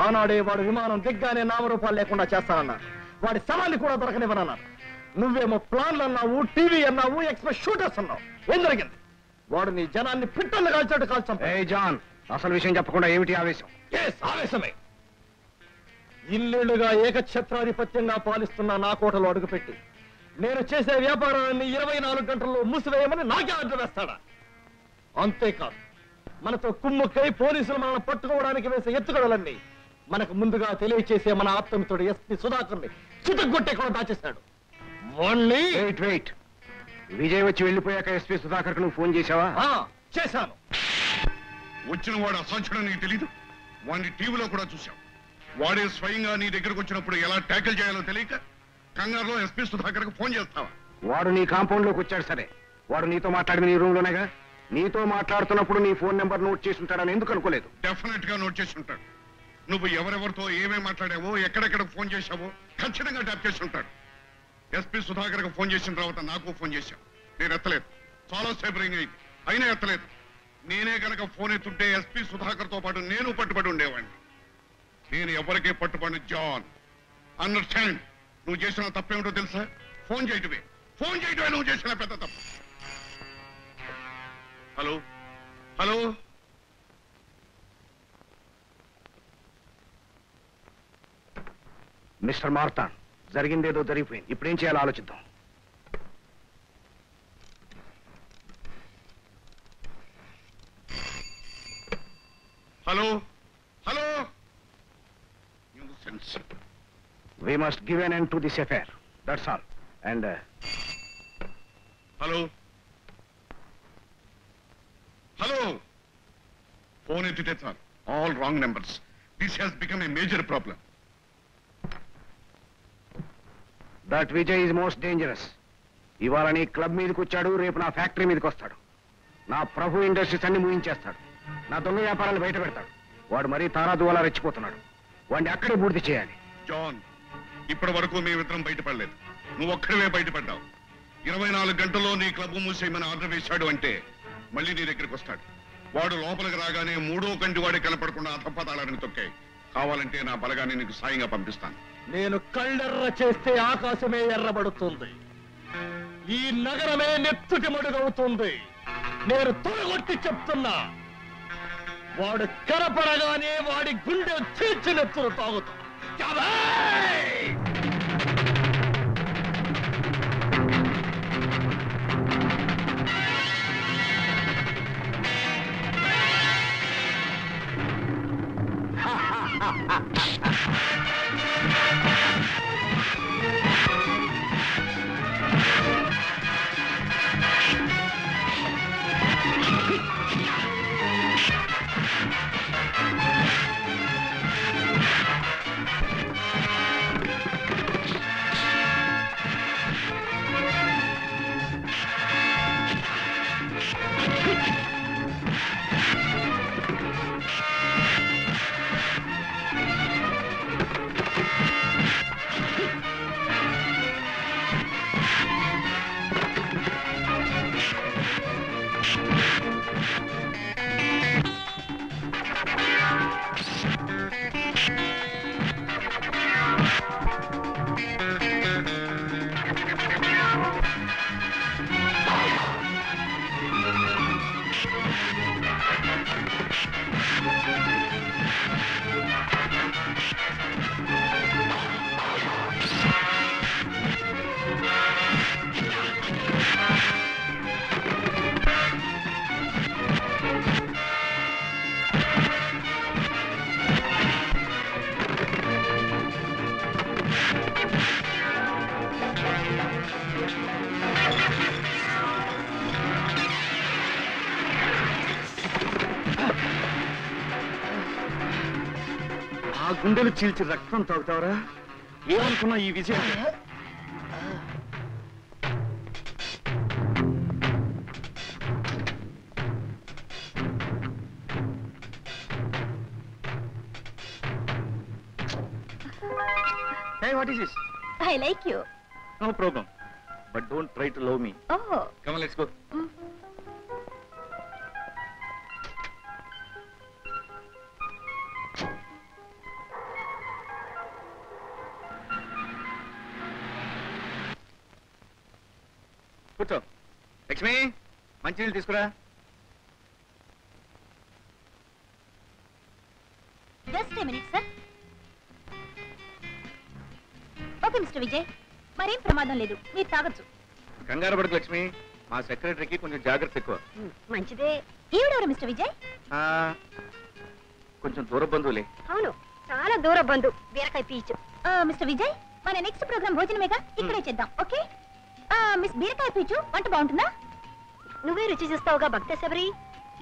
ఆనాడే వాడు విమానం దిగ్గానే నామరూపాలు లేకుండా చేస్తానన్నా. వాడి శవాన్ని కూడా దొరకనివ్వనన్నా. నువ్వేమో ప్లాన్లు అన్నావు, టీవీ అన్నావు, ఎక్స్ప్రెస్ షూటర్స్ అన్నావు. ఏం జరిగింది? వాడు నీ జనాన్ని పిట్టల్ని కాల్చాడు కాల్చాం. ఏ జాన్, అసలు విషయం చెప్పకుండా ఏమిటి ఆవేశం? ఆవేశమే. ఇల్లుగా ఏకఛత్రాధిపత్యంగా పాలిస్తున్న నా కోటలో అడుగుపెట్టి నేను చేసే వ్యాపారాన్ని 24 గంటల్లో మూసివేయమని నాకే ఆర్డర్ వేస్తాడా? అంతేకాదు, మనతో కుమ్ముక్కై పోలీసులు మనల్ని పట్టుకోవడానికి వేసే ఎత్తుగడలన్నీ మనకు ముందుగా తెలియచేసే మన ఆత్మమిత్రుడు ఎస్పీ సుధాకర్ని చితగొట్టే కూడా దాచేశాడు. వెయిట్ విజయ్ వచ్చి వెళ్ళిపోయాక ఎస్పీ సుధాకర్ నువ్వు ఫోన్ చేశావా? చేశాను. వచ్చిన వాడు అసాధ్యుడు నీకు తెలీదు. వాడిని టీవీలో కూడా చూశావు. వాడే స్వయంగా నీ దగ్గరకు వచ్చినప్పుడు ఎలా ట్యాకిల్ చేయాలో తెలియక కంగారులో ఎస్పీ సుధాకర్కి ఫోన్ చేస్తావా? వాడు నీ కాంపౌండ్ లోకి వచ్చాడు సరే, వాడు నీతో మాట్లాడింది నీ రూమ్ లోనేగా. నీతో మాట్లాడుతున్నప్పుడు నీ ఫోన్ నెంబర్ నోట్ చేసి ఉంటాడని ఎందుకు అనుకోలేదు? డెఫినెట్ గా నోట్ చేసి ఉంటాడు. నువ్వు ఎవరెవరితో ఏమేమి మాట్లాడావో, ఎక్కడెక్కడ ఫోన్ చేశావో ఖచ్చితంగా ట్యాప్ చేసి ఉంటాడు. ఎస్పీ సుధాకర్కి ఫోన్ చేసిన తర్వాత నాకు ఫోన్ చేశావు. నేను ఎత్తలేదు. చాలా సేపు రింగ్ అయింది, అయినా ఎత్తలేదు. నేనే కనుక ఫోన్ ఎత్తుంటే ఎస్పీ సుధాకర్ తో పాటు నేను పట్టుబడి ఉండేవాడిని. నేను ఎవరికే పట్టుబడి జాన్. అండర్స్టాండ్? నువ్వు చేసిన తప్పేమిటో తెలుసా? ఫోన్ చేయటమే నువ్వు చేసిన పెద్ద తప్పు. హలో హలో మిస్టర్ మార్తాన్, జరిగిందేదో జరిగిపోయింది. ఇప్పుడేం చేయాలో ఆలోచిద్దాం. Hello hello We must give an end to this affair. That's all. And hello hello phone ఎత్తితే sir. All wrong numbers. This has become a major problem. that Vijay is most dangerous. ఇవాళ నీ club మీదకి వచ్చాడు, రేపు నా factory మీదకి వస్తాడు. నా ప్రభు ఇండస్ట్రీస్ అన్ని ముగించేస్తాడు. నా దొంగ వ్యాపారాలు బయట పెడతాడు. వాడు మరీ తారాదువాలా రెచ్చిపోతున్నాడు. వాడిని అక్కడే పూర్తి చేయాలి. జాన్, ఇప్పటి వరకు మేమిద్దరం బయటపడలేదు. నువ్వు ఒక్కడివే బయటపడ్డావు. 24 గంటల్లో నీ క్లబ్ మూసేయమని ఆర్డర్ వేశాడు అంటే మళ్ళీ నీ దగ్గరికి వస్తాడు. వాడు లోపలికి రాగానే మూడో కంటి వాడి కనపడకుండా అధపతాళానికి తొక్కాయి. కావాలంటే నా బలగాన్ని నీకు సాయంగా పంపిస్తాను. నేను కళ్ళెర్ర చేస్తే ఆకాశమే ఎర్రబడుతుంది. ఈ నగరమే నెత్తుటి మడుగవుతుంది. నేను తొలగొట్టి చెప్తున్నా, వాడు కనపడగానే వాడి గుండె చీల్చి నెత్తులు తాగుతుంది. ఆ గుండెలు చీల్చి రక్తం తాగుతావరా? ఏమనుకున్నా ఈ విజయం? Hey, what is this? I like you. No problem. But don't try to love me. Oh. Come on, let's go. కూర్చో. లక్ష్మి, మంచినీళ్ళు తీసుకురా. Just a minute, sir. Okay, Mr. Vijay. మరేం ప్రమాదం లేదు, మీరు తాగొచ్చు. కంగారు పడకు లక్ష్మి, మా సెక్రటరీకి కొంచెం జాగ్రత్త ఎక్కువ. మంచిదే. ఈవిడెవరు మిస్టర్ విజయ్? కొంచెం దూర బంధువులే. అవును, చాలా దూర బంధు. బీరకాయ పీచు. మిస్టర్ విజయ్, మన నెక్స్ట్ ప్రోగ్రామ్ భోజనమేగా, ఇక్కడే చేద్దాం. ఓకే? మిస్ బీరకాయ పీచు వంట బాగుంటుందా? నువ్వే రుచి చూస్తావుగా భక్త శబరి.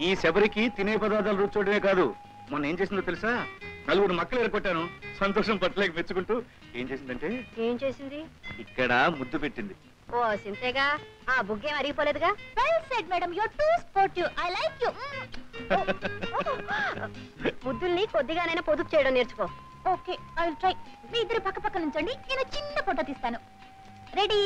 ఈ శబరికి తినే పదార్థాలు రుచి చూడమే కాదు, మొన్న ఏం చేసిందో తెలుసా? 4 మక్కలు ఎరగొట్టాను. సంతోషం పట్టలేక మెచ్చుకుంటూ ఏం చేసిందంటే, ఏం చేసింది? ఇక్కడ ముద్దు పెట్టింది. ఓ సింతేగా, ఆ బుగ్గేం అరిగిపోలేదుగా. Well said madam, you are too sportive. I like you. ముద్దుల్ని కొద్దిగానైనా పొదుపు చేయడం నేర్చుకో. Okay, I will try. మీ ఇద్దరు పక్క పక్క నుంచండి, నేను చిన్న ఫోటో తీస్తాను. రెడీ?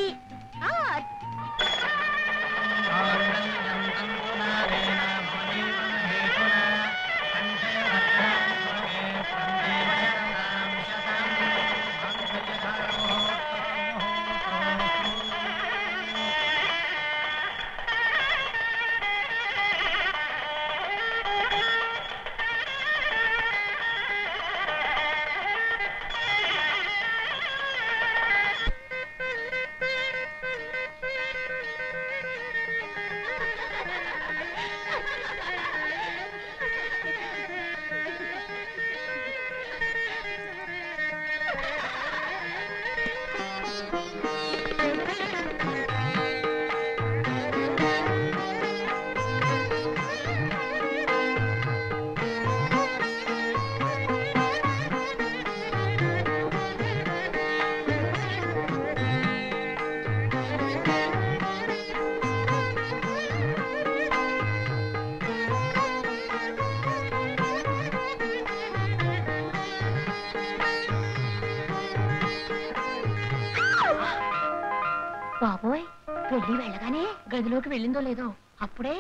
బాబోయ్, వెళ్ళి వెళ్ళగానే గదిలోకి వెళ్ళిందో లేదో అప్పుడే.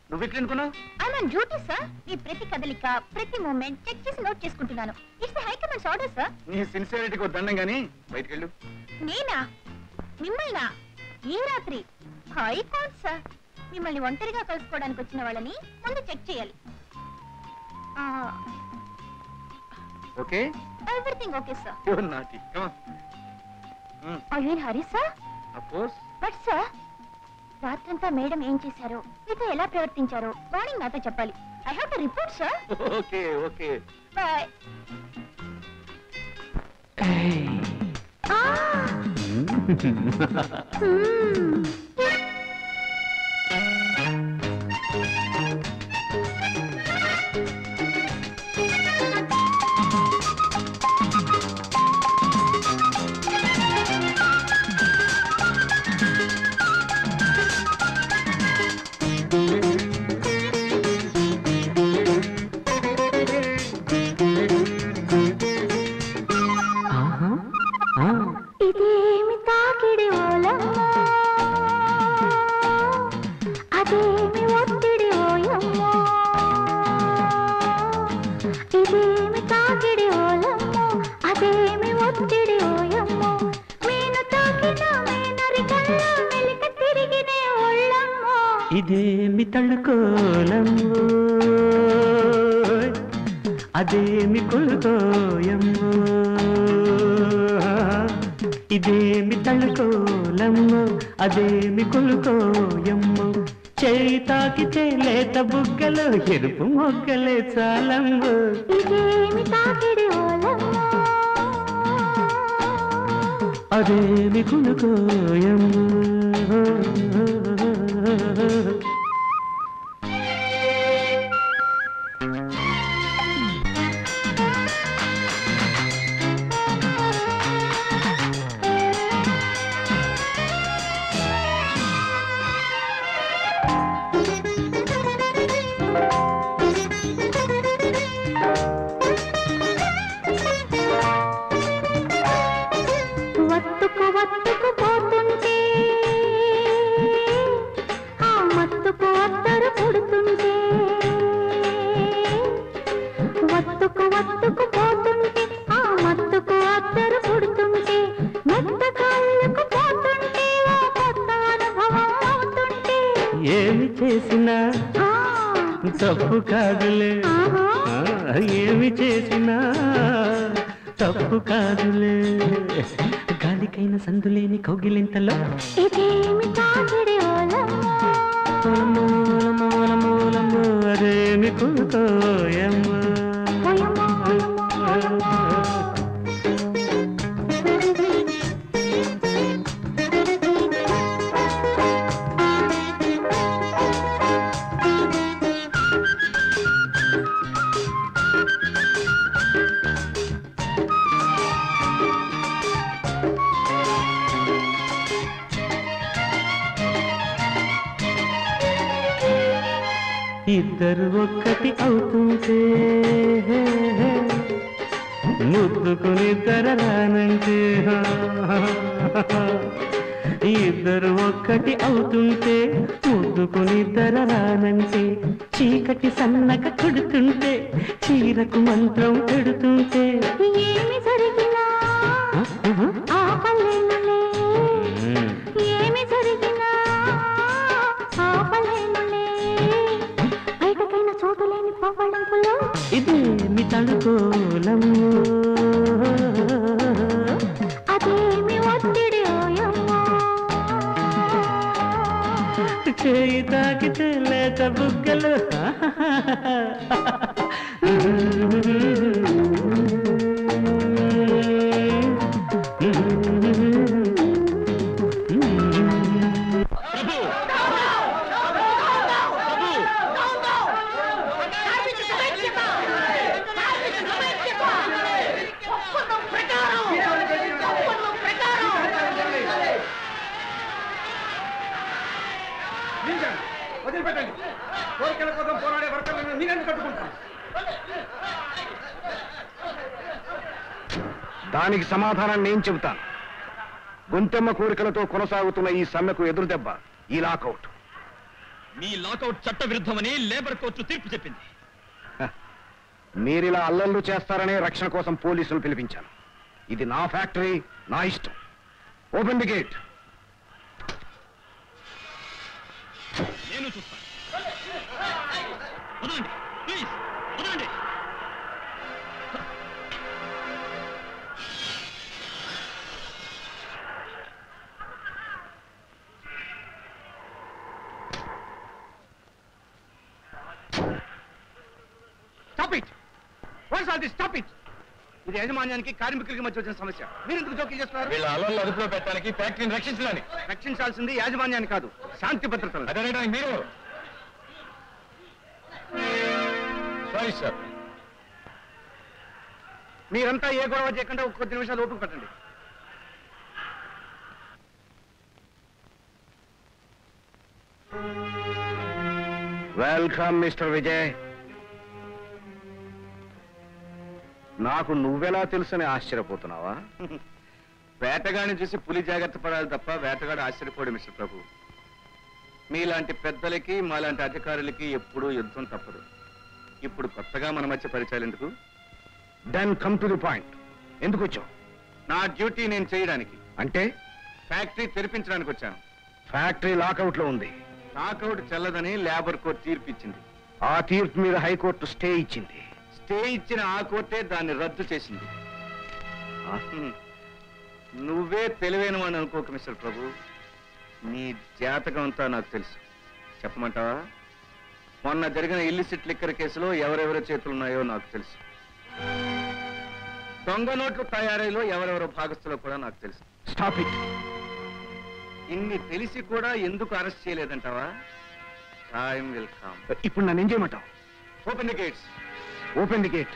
నువ్వు ఎక్కడ అనుకున్నావు? I am duty sir. ఈ ప్రతి కదలిక, ప్రతి మూమెంట్ చెక్ చేసి నోట్ చేసుకుంటున్నాను. It's high command's order sir. నీ సిన్సియారిటీకి దండం గానీ బయటికి వెళ్ళు. నేనా? మిమ్మల్నా? ఈ రాత్రి? హై కాన్ సార్. మిమ్మల్ని ఒంటరిగా కలుసుకోవడానికి వచ్చిన వాళ్ళని ముందు చెక్ చేయాలి. Okay, everything okay sir. You are naughty. Come on. Are you in hurry sir? Of course. But sir, రాత్రంతా మేడం ఏం చేశారో, మీతో ఎలా ప్రవర్తించారో మార్నింగ్ నాతో చెప్పాలి. I have to report sir. Okay okay. Bye. ఇదేమి తాకిడి ఓలమ్మో, అదేమి ఒత్తిడి ఓయమ్మో. ఇదేమి తాకిడి ఓలమ్మో, అదేమి ఒత్తిడి ఓయమ్మో. మేను తాకిన మేనరికల్లో మెలిక తిరిగినే ఒళ్ళమ్మో. ఇదేమి తళుకోలమ్మో, అదేమి కొలుకోయమ్మో. ఇదేమి తళుకోలమ్మో, అదేమి కొలుకోయమ్మో. చేయి తాకితే లేత బుగ్గలు, ఎరుపు మొగ్గలే చాలమ్మో. ఇదేమి తాకిడి ఓలమ్మో, అదేమి కొలుకోయమ్మో. వత్తుకు పోతుంటే, ఆ మత్తుకు అత్తరు పుడుతుంటే. వత్తుకు పోతుంటే, ఆ మత్తుకు అత్తరు పుడుతుంటే. మెత్త కాళ్ళకు పోతుంటే, ఓ కొత్త అనుభవం అవుతుంటే. ఏమి చేసినా తప్పు కాదులే, ఏమి చేసినా తప్పు కాదులే. గాలి సరికైన సందులేని కౌగిలింతలో ఇదేమి తాకిడి ఓలమ్మో, మూలమూలమూలమూలము అదేమి కూతోయమ్మ. ఓయమ్మో, ఓయమ్మో, ఓయమ్మో. ఇద్దరు ఒక్కటి అవుతుంటే ముద్దుకునిద్దరు రానంటే ఇద్దరు ఒక్కటి అవుతుంటే ముద్దుకునిద్దరు రానంటే చీకటి సన్నగా కొడుతుంటే చీరకు మంత్రం పెడుతుంటే ఏమి జరిగినా ఆపలేనులే, ఏమి జరిగినా ఆపలేనులే, బయటకైన చోటులేని పవ్వళంపులో ఇదేమి తడుకోలము, అదేమి ఒత్తిడి ఓయమ్మో. చేయి తాకితే లేత బుగ్గలు వదిలిపెట్టండి. కోరికల కోసం పోరాడే వర్గాలను మీరెందుకు కట్టుకుంటారు? దానికి సమాధానం నేను చెబుతాను. గుంటెమ్మ కోరికలతో కొనసాగుతున్న ఈ సమ్మెకు ఎదురు దెబ్బ ఈ లాకౌట్. మీ లాకౌట్ చట్ట విరుద్ధమని లేబర్ కోర్టు తీర్పు చెప్పింది. మీరిలా అల్లర్లు చేస్తారనే రక్షణ కోసం పోలీసులు పిలిపించాను. ఇది నా ఫ్యాక్టరీ, నా ఇష్టం. Open the gate. నేను చూస్తాను. వదలండి ప్లీజ్, వదలండి. Stop it! What is all this? Stop it! ఇది యాజమాన్యానికి కార్మికులకి మధ్య వచ్చిన సమస్య. మీరు ఎందుకు జోక్యం చేస్తున్నారు? వీళ్ళ అల్లర్లు అదుపులో పెట్టడానికి, ఫ్యాక్టరీని రక్షించడానికి. రక్షించాల్సింది యాజమాన్యాన్ని కాదు, శాంతి భద్రతలు. అదేనడానికి మీరు సారీ సార్. మీరంతా ఏ గొడవ చేయకుండా ఒక కొద్ది నిమిషాలు ఓపిక పట్టండి. Welcome mister Vijay. నాకు నువ్వెలా తెలుసని ఆశ్చర్యపోతున్నావా? వేటగాడిని చూసి పులి జాగ్రత్త పడాలి తప్ప వేటగాడు ఆశ్చర్యపోడు మిస్టర్ ప్రభు. మీలాంటి పెద్దలకి మాలాంటి అధికారులకి ఎప్పుడూ యుద్ధం తప్పదు. ఇప్పుడు కొత్తగా మన మధ్య పరిచయాలు ఎందుకు? Then come to the point. ఎందుకు వచ్చావు? నా డ్యూటీ నేను చేయడానికి. అంటే ఫ్యాక్టరీ తెరిపించడానికి వచ్చాను. ఫ్యాక్టరీ లాకౌట్ లో ఉంది. లాకౌట్ చెల్లదని లేబర్ కోర్టు తీర్పు ఇచ్చింది. ఆ తీర్పు మీద హైకోర్టు స్టే ఇచ్చింది. స్టే ఇచ్చిన ఆ కోర్టే దాన్ని రద్దు చేసింది. నువ్వే తెలివైన వాడిని అనుకోక మిస్టర్ ప్రభు. నీ జాతకం అంతా నాకు తెలుసు. చెప్పమంటావా? మొన్న జరిగిన ఇల్లిసిట్ లిక్కర్ కేసులో ఎవరెవరి చేతులున్నాయో నాకు తెలుసు. దొంగ నోట్లు తయారీలో ఎవరెవరో భాగస్థులో కూడా నాకు తెలుసు. Stop it. ఇన్ని తెలిసి కూడా ఎందుకు అరెస్ట్ చేయలేదంటావా? Time will come. ఇప్పుడు నన్ను ఏం చేయమంటావు? Open the gates. Open the gate.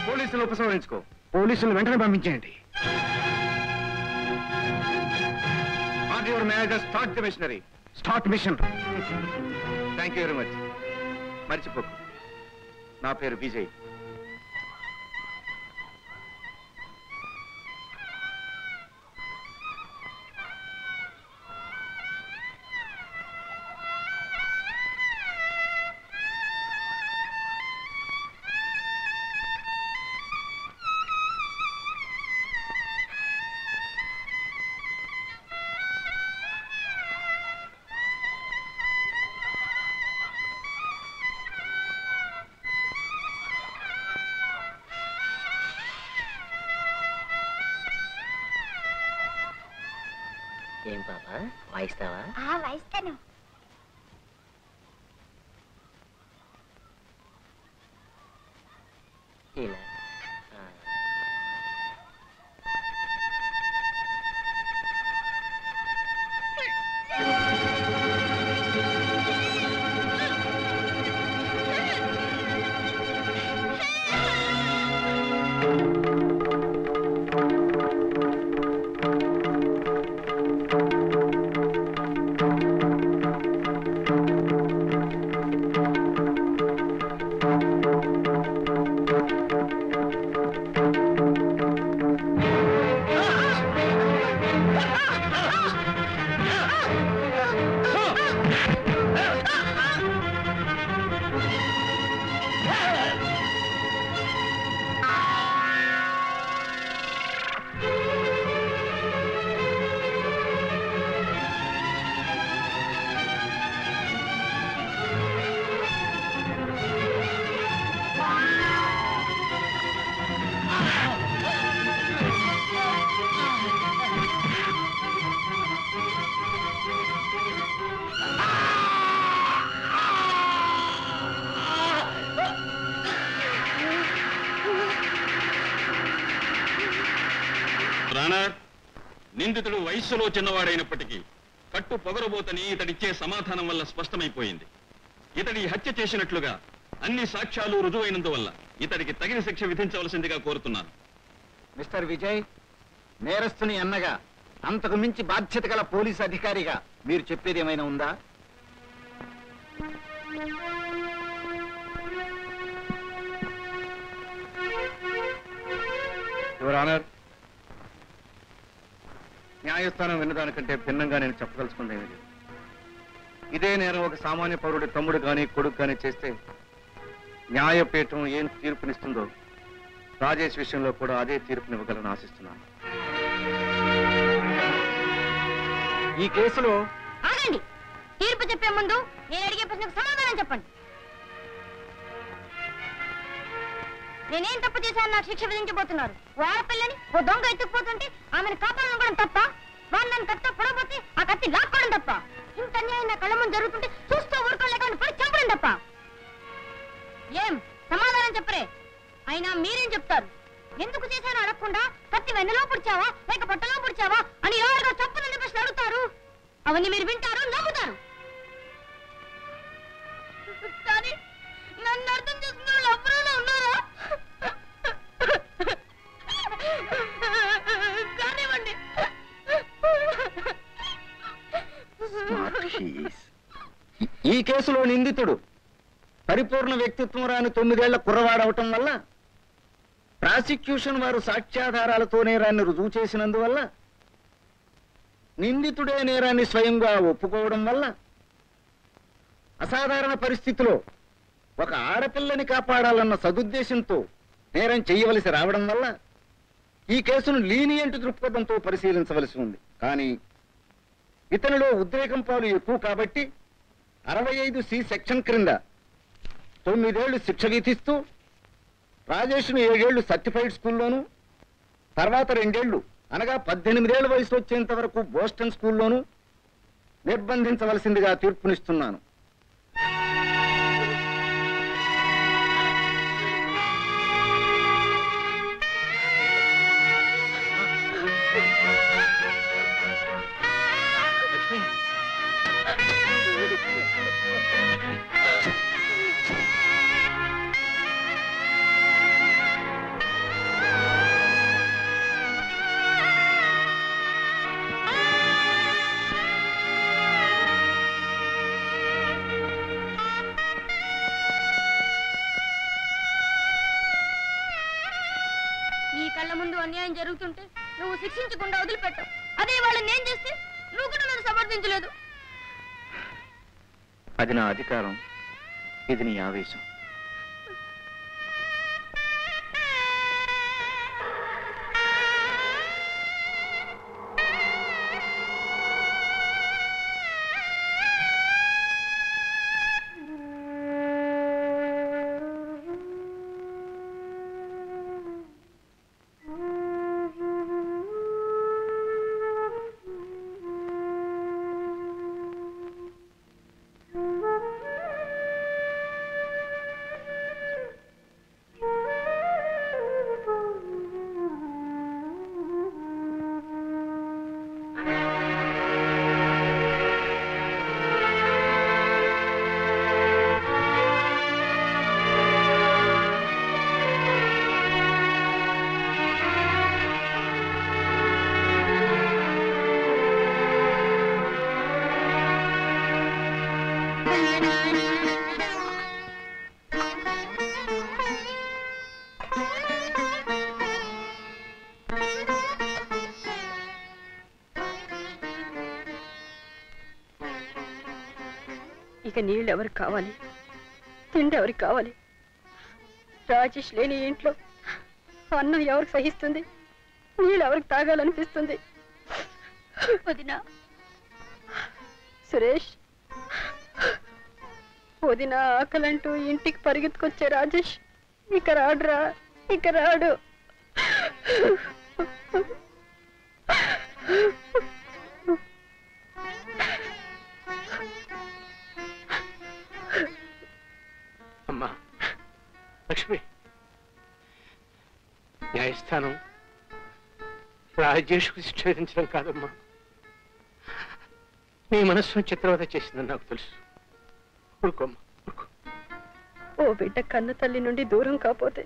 పోలీసులు ఉపసంహరించుకో. పోలీసులు వెంటనే పంపించేయండి. Or your manager start the machinery. Start machine. Thank you very much. మర్చిపోకు, నా పేరు విజయ్. ఏం పాప వాయిస్తావా? వాయిస్తాను. ఇలా నిందితుడు వయస్సులో చిన్నవాడైనప్పటికీ కట్టు పొగరబోతని ఇతడిచ్చే సమాధానం వల్ల స్పష్టమైపోయింది. ఇతడి హత్య చేసినట్లుగా అన్ని సాక్ష్యాలు రుజువైనందువల్ల ఇతడికి తగిన శిక్ష విధించవలసిందిగా కోరుతున్నాను. మిస్టర్ విజయ్, నేరస్తుని అన్నగా అంతకు మించి బాధ్యత గల పోలీసు అధికారిగా మీరు చెప్పేది ఏమైనా ఉందా? యువర్ ఆనర్, న్యాయస్థానం విన్నదానికంటే భిన్నంగా నేను చెప్పదలుచుకుంది ఏమీ లేదు. ఇదే నేరం ఒక సామాన్య పౌరుడి తమ్ముడు కానీ కొడుకు కానీ చేస్తే న్యాయపీఠం ఏం తీర్పునిస్తుందో రాజేష్ విషయంలో కూడా అదే తీర్పునివ్వగలని ఆశిస్తున్నాను. ఈ కేసులో ఆగండి. తీర్పు చెప్పే ముందు నేను అడిగే ప్రశ్నకు సమాధానం చెప్పండి. నేనేం తప్పు చేశాను నాకు శిక్ష విధించబోతున్నారు? ఓ ఆడపిల్లని ఓ దొంగ ఎత్తుకుపోతుంటే ఆమెను కాపాడనుకోవడం తప్ప, వాడు నన్ను కత్తితో పొడవపోతే ఆ కత్తి లాక్కోవడం తప్ప, ఇంత అన్యాయం నా కళ్ళ ముందు జరుగుతుంటే చూస్తూ ఊరుకోలేక పడి చంపడం తప్ప. ఏం సమాధానం చెప్పరే? అయినా మీరేం చెప్తారు? ఎందుకు చేశాను అడగకుండా కత్తి వెన్నలో పుడిచావా లేక పొట్టలో పుడిచావా అని ఎవరిగా చంపనని ప్రశ్న అడుగుతారు. అవన్నీ మీరు వింటారు, నవ్వుతారు. కానీ నన్ను అర్థం చేసుకున్న వాళ్ళు ఎవరైనా ఉన్నారా? కానివ్వండి. ఈ కేసులో నిందితుడు పరిపూర్ణ వ్యక్తిత్వం రాని 9 ఏళ్ల కుర్రవాడవటం వల్ల, ప్రాసిక్యూషన్ వారు సాక్ష్యాధారాలతో నేరాన్ని రుజువు చేసినందువల్ల, నిందితుడే నేరాన్ని స్వయంగా ఒప్పుకోవడం వల్ల, అసాధారణ పరిస్థితిలో ఒక ఆడపిల్లని కాపాడాలన్న సదుద్దేశంతో నేరం చేయవలసి రావడం వల్ల ఈ కేసును లీనియంట్ దృక్పథంతో పరిశీలించవలసి ఉంది. కానీ ఇతనిలో ఉద్రేకం పాలు ఎక్కువ కాబట్టి 65C సెక్షన్ క్రింద 9 ఏళ్లు శిక్ష విధిస్తూ రాజేష్ను 7 ఏళ్లు సర్టిఫైడ్ స్కూల్లోనూ, తర్వాత 2 ఏళ్లు అనగా 18 ఏళ్ల వయసు వచ్చేంత వరకు బోస్టన్ స్కూల్లోనూ నిర్బంధించవలసిందిగా తీర్పునిస్తున్నాను. అన్యాయం జరుగుతుంటే నువ్వు శిక్షించకుండా వదిలిపెట్టావు. అదే వాళ్ళు నేను చేస్తే నువ్వు కూడా నన్ను సమర్థించలేదు. అది నా అధికారం, ఇది నీ ఆవేశం. ఇక నీళ్ళు ఎవరికి కావాలి, తిండి ఎవరికి కావాలి? రాజేష్ లేని ఇంట్లో అన్నం ఎవరికి సహిస్తుంది? నీళ్ళు ఎవరికి తాగాలనిపిస్తుంది? వదినా, సురేష్, వదిన ఆకలంటూ ఇంటికి పరిగెత్తుకొచ్చే రాజేష్ ఇక రాడురా, ఇక రాడు. అమ్మా లక్ష్మి, న్యాయస్థానం రాజేష్కు శిక్ష విధించడం కాదమ్మా, నీ మనస్సును చిత్రవద చేసిందని నాకు తెలుసు. ఊరుకోమ్మా, ఊరుకో. ఓ బిడ్డ కన్న తల్లి నుండి దూరం కాపోతే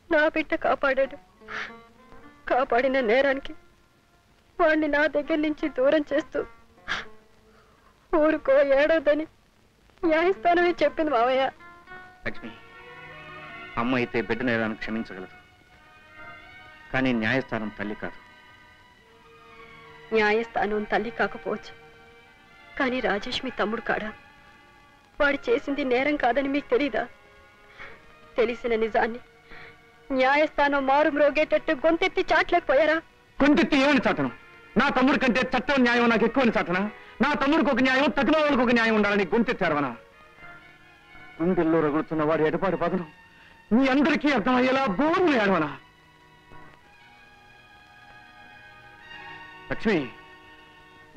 నా బిడ్డ కాపాడాడు. కాపాడిన నేరానికి వాణ్ణి నా దగ్గర నుంచి దూరం చేస్తూ ఊరుకో, ఏడవద్దని న్యాయస్థానమే చెప్పింది మావయ్య. లక్ష్మి, అమ్మ అయితే బిడ్డ నేరాన్ని క్షమించగలదు, కానీ న్యాయస్థానం తల్లి కాదు. న్యాయస్థానం తల్లి కాకపోవచ్చు, కానీ రాజేష్ మీ తమ్ముడు కాడా? వాడు చేసింది నేరం కాదని మీకు తెలీదా? తెలిసిన నిజాన్ని న్యాయస్థానం మారు మ్రోగేటట్టు గొంతెత్తి చాట్లేకపోయారా? గొంతెత్తి ఏమని చాటను? నా తమ్ముడి కంటే చట్టం న్యాయం నాకు ఎక్కువని చాటనా? నా తమ్ముడికి ఒక న్యాయం, తగిన వాళ్ళకి ఒక న్యాయం ఉండాలని గొంతెత్తారవనా? గుండెల్లో రగులుతున్న వాడి ఎడపాటి పదను మీ అందరికీ అర్థమయ్యేలా బోర్లు ఏడవనా? లక్ష్మి,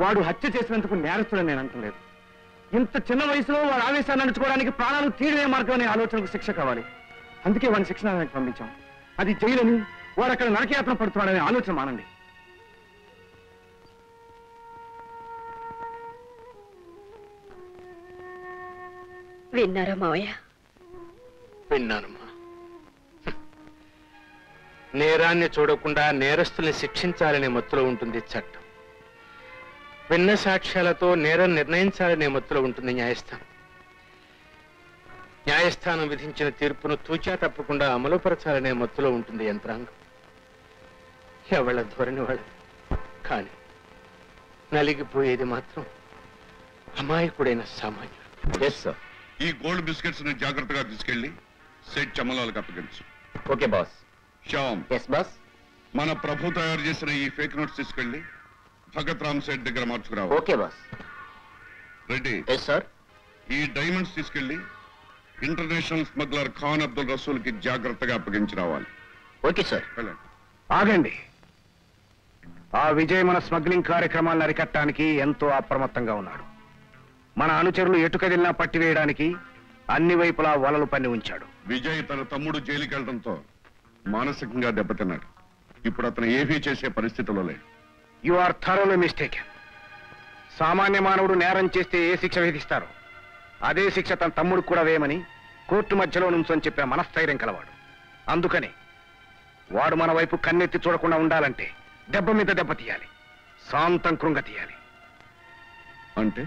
వాడు హత్య చేసినందుకు నేరస్తుడని నేను అంటలేదు. ఇంత చిన్న వయసులో వాడు ఆవేశాన్ని అణుచుకోవడానికి ప్రాణాలు తీయడమే మార్గం అనే ఆలోచనకు శిక్ష కావాలి. అందుకే వాడిని శిక్షణానికి పంపించాం. అది జైలని, వాడు అక్కడ నరకయాత్ర పడుతున్నాడనే ఆలోచన మానండి. విన్నారా మావయ్య? విన్నానమ్మా. నేరాన్ని చూడకుండా నేరస్తుల్ని శిక్షించాలనే మత్తులో ఉంటుంది చట్టం. విన్న సాక్ష్యాలతో నేరం నిర్ణయించాలనే మత్తులో ఉంటుంది న్యాయస్థానం. న్యాయస్థానం విధించిన తీర్పును తూచా తప్పకుండా అమలుపరచాలనే మత్తులో ఉంటుంది యంత్రాంగం. ఎవళ్ళ ధోరణి వాళ్ళు. కానీ నలిగిపోయేది మాత్రం అమాయకుడైన సామాన్యుడు. Yes sir. ఈ గోల్డ్ బిస్కెట్స్ ని జాగ్రత్తగా తీసుకెళ్లి సెట్ చమలాలకు అప్పగించు. Okay boss. Shyam, yes boss. మన ప్రభు తయారు చేసిన ఈ ఫేక్ నోట్స్ తీసుకెళ్లి భగత్ రామ్ సెట్ దగ్గర మార్చుకురావు. Okay boss. Reddy, yes sir. ఈ డైమండ్స్ తీసుకెళ్లి ఇంటర్నేషనల్ స్మగ్లర్ ఖాన్ అబ్దుల్ రసూల్ కి జాగ్రత్తగా అప్పగించి రావాలి. Okay sir. వెళ్ళండి. ఆగండి. ఆ విజయ్ మన స్మగ్లింగ్ కార్యక్రమాలను అరికట్టడానికి ఎంతో అప్రమత్తంగా ఉన్నాడు. మన అనుచరులు ఎటు కదిలినా పట్టివేయడానికి అన్ని వైపులా వలలు పన్ని ఉంచాడు. విజయ్ తన తమ్ముడు జైలుకి వెళ్లడంతో మానసికంగా దెబ్బతిన్నాడు. ఇప్పుడు అతను ఏమీ చేసే పరిస్థితిలో లేడు. You are thoroughly mistaken. సామాన్య మానవుడు నేరం చేస్తే ఏ శిక్ష విధిస్తారో అదే శిక్ష తన తమ్ముడు కూడా వేయమని కోర్టు మధ్యలో నుంచొని చెప్పిన మనస్థైర్యం కలవాడు. అందుకని వాడు మన వైపు కన్నెత్తి చూడకుండా ఉండాలంటే దెబ్బ మీద దెబ్బ తీయాలి, శాంతం కృంగ తీయాలి. అంటే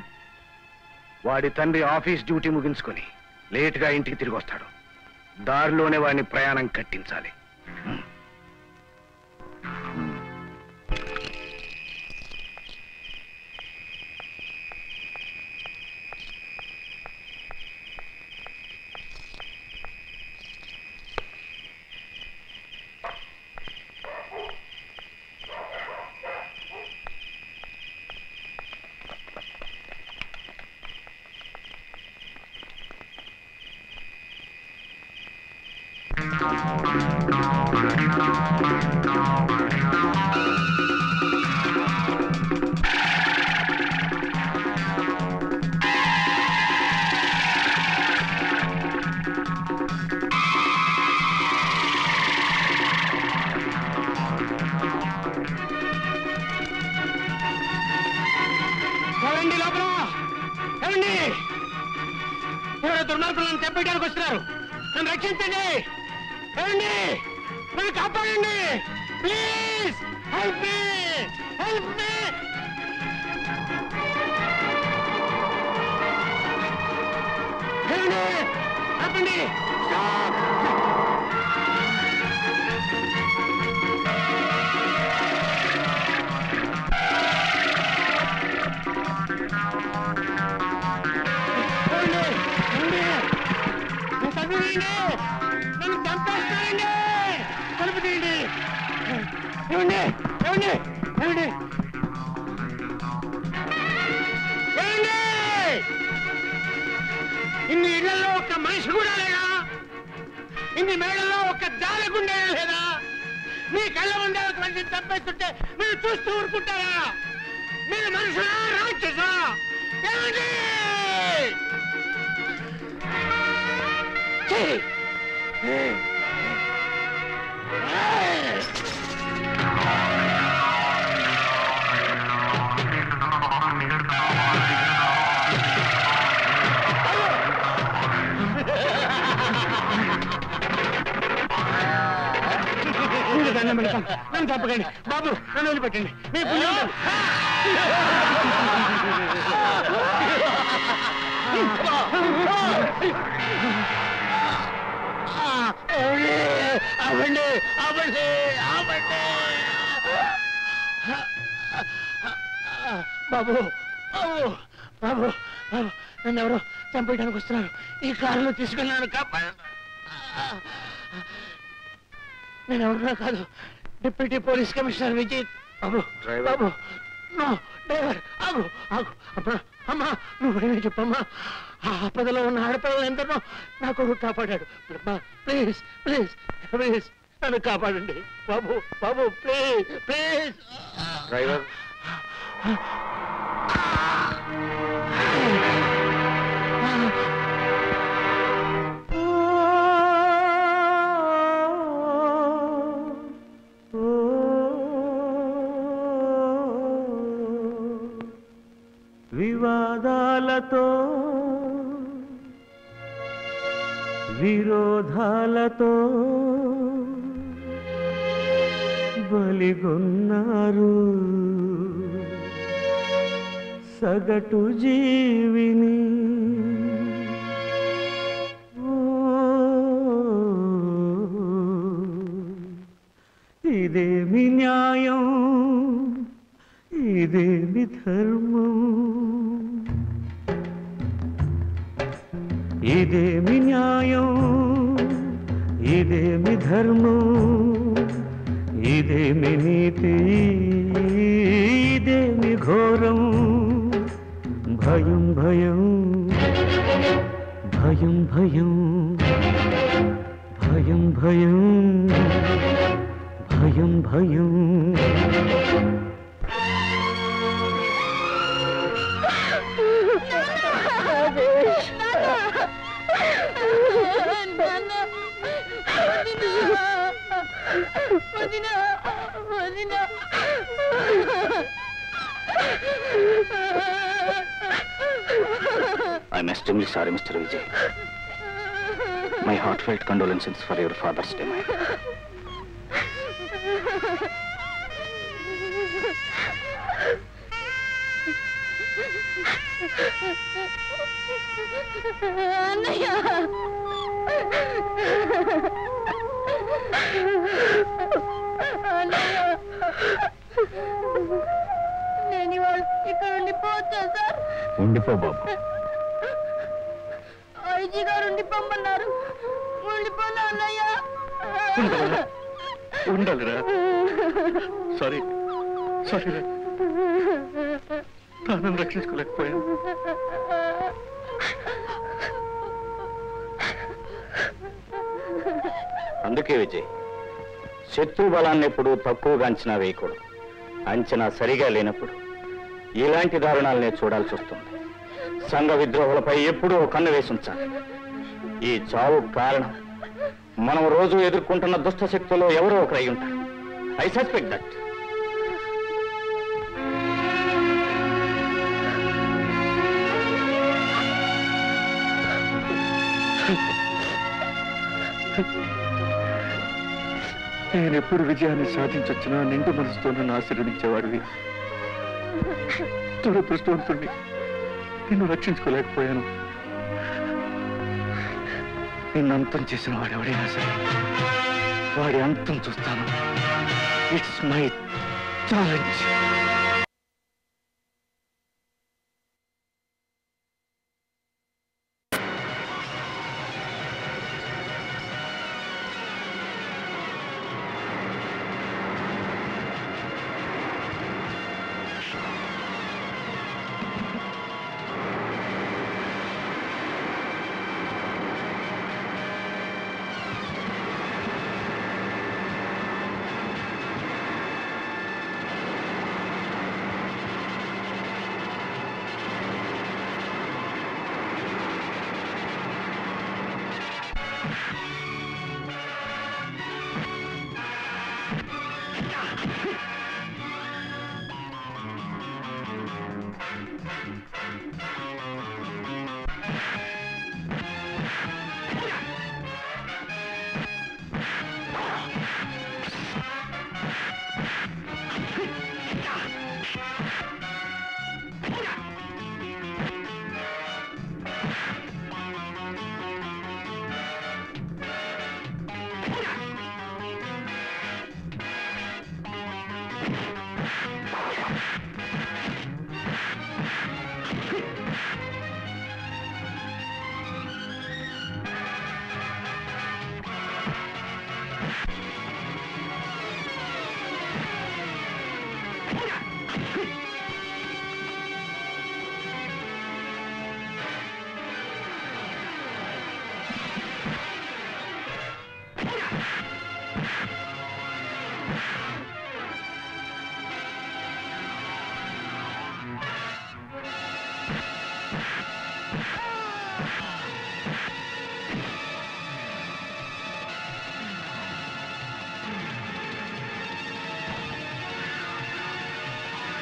వాడి తండ్రి ఆఫీస్ డ్యూటీ ముగించుకొని లేటుగా ఇంటికి తిరిగి వస్తాడు. దారిలోనే వాడిని ప్రయాణం కట్టించాలి. ఎవరండి లోపల? ఎవరండి? ఎవరో దుర్మార్గులను తెప్పడానికి వస్తున్నారు. నన్ను రక్షించండి. ఎవరండి? నన్ను కాపాడండి. Please help me, help me. ఎవరండి? ఆపండి. స్టాప్. ఇన్ని ఇళ్లలో ఒక్క మనిషి కూడా లేదా? ఇన్ని మేడల్లో ఒక్క జాలగుండే లేదా? మీ కళ్ళ ముందే ఒక మనిషిని తప్పేస్తుంటే మీరు చూస్తూ ఊరుకుంటారా? మీరు మనుషులా రాక్షసా? ఏమిటి? నన్ను తప్పకండి బాబు, నన్ను వదిలిపెట్టండి. మీ పుణ్యం అవ్వండి, అవ్వండి, అవ్వండి. బాబు, బాబు, బాబు, బాబు, నన్ను ఎవరో చంపేయడానికి వస్తున్నారు. ఈ కారులో తీసుకెళ్ళాను, కాపాడండి. నేను ఎవరున్నా కాదు, డిప్యూటీ పోలీస్ కమిషనర్ విజయ్. బాబు, బాబు, నో డ్రైవర్, ఆగు, ఆగు. అమ్మా, అమ్మా, నువ్వేమే చెప్పమ్మా. ఆ ఆపదలో ఉన్న ఆడపిల్లలు ఎందరో నా కొడుకు కాపాడాడు. అమ్మా, ప్లీజ్, ప్లీజ్, ప్లీజ్ నన్ను కాపాడండి బాబు, బాబు, ప్లీజ్, ప్లీజ్. డ్రైవర్, వివాదాలతో విరోధాలతో బలిగొన్నారు సగటు జీవిని. ఇదేమి న్యాయం, ఇదేమి ధర్మం, ఇదేమి న్యాయం, ఇదేమి ధర్మం, ఇదేమి నీతి, ఇదేమి ఘోరం. భయం భయం, భయం భయం, భయం భయం, భయం భయం. I'm extremely sorry, Mr. Vijay. My heartfelt condolences for your father's demise. అన్నయ్య, నేను ఇవాళ ఇక్కడ ఉండిపోవచ్చా సార్? ఉండిపో బాబు. ఐజీ గారు ఉండిపోమన్నారు. ఉండిపోనా అన్నయ్య? ఉండాలిరా. సారీ, సారీరా, ప్రాణం రక్షించుకోలేకపోయాను. అందుకే విజయ్, శత్రు బలాన్ని ఎప్పుడు తక్కువగా అంచనా వేయకూడదు. అంచనా సరిగా లేనప్పుడు ఇలాంటి దారుణాలనే చూడాల్సి వస్తుంది. సంఘ విద్రోహులపై ఎప్పుడూ కన్ను వేసి ఉంచాలి. ఈ చావు కారణం మనం రోజు ఎదుర్కొంటున్న దుష్ట శక్తుల్లో ఎవరో ఒకరై ఉంటారు. I suspect that. నేనెప్పుడు విజయాన్ని సాధించొచ్చినా నిండు మనసుతో నన్ను ఆశీర్వదించేవాడివి. దురదృష్టవంతుడిని, నిన్ను రక్షించుకోలేకపోయాను. నిన్ను అంతం చేసిన వాడెవడైనా సరే వాడి అంతం చూస్తాను. It's my challenge.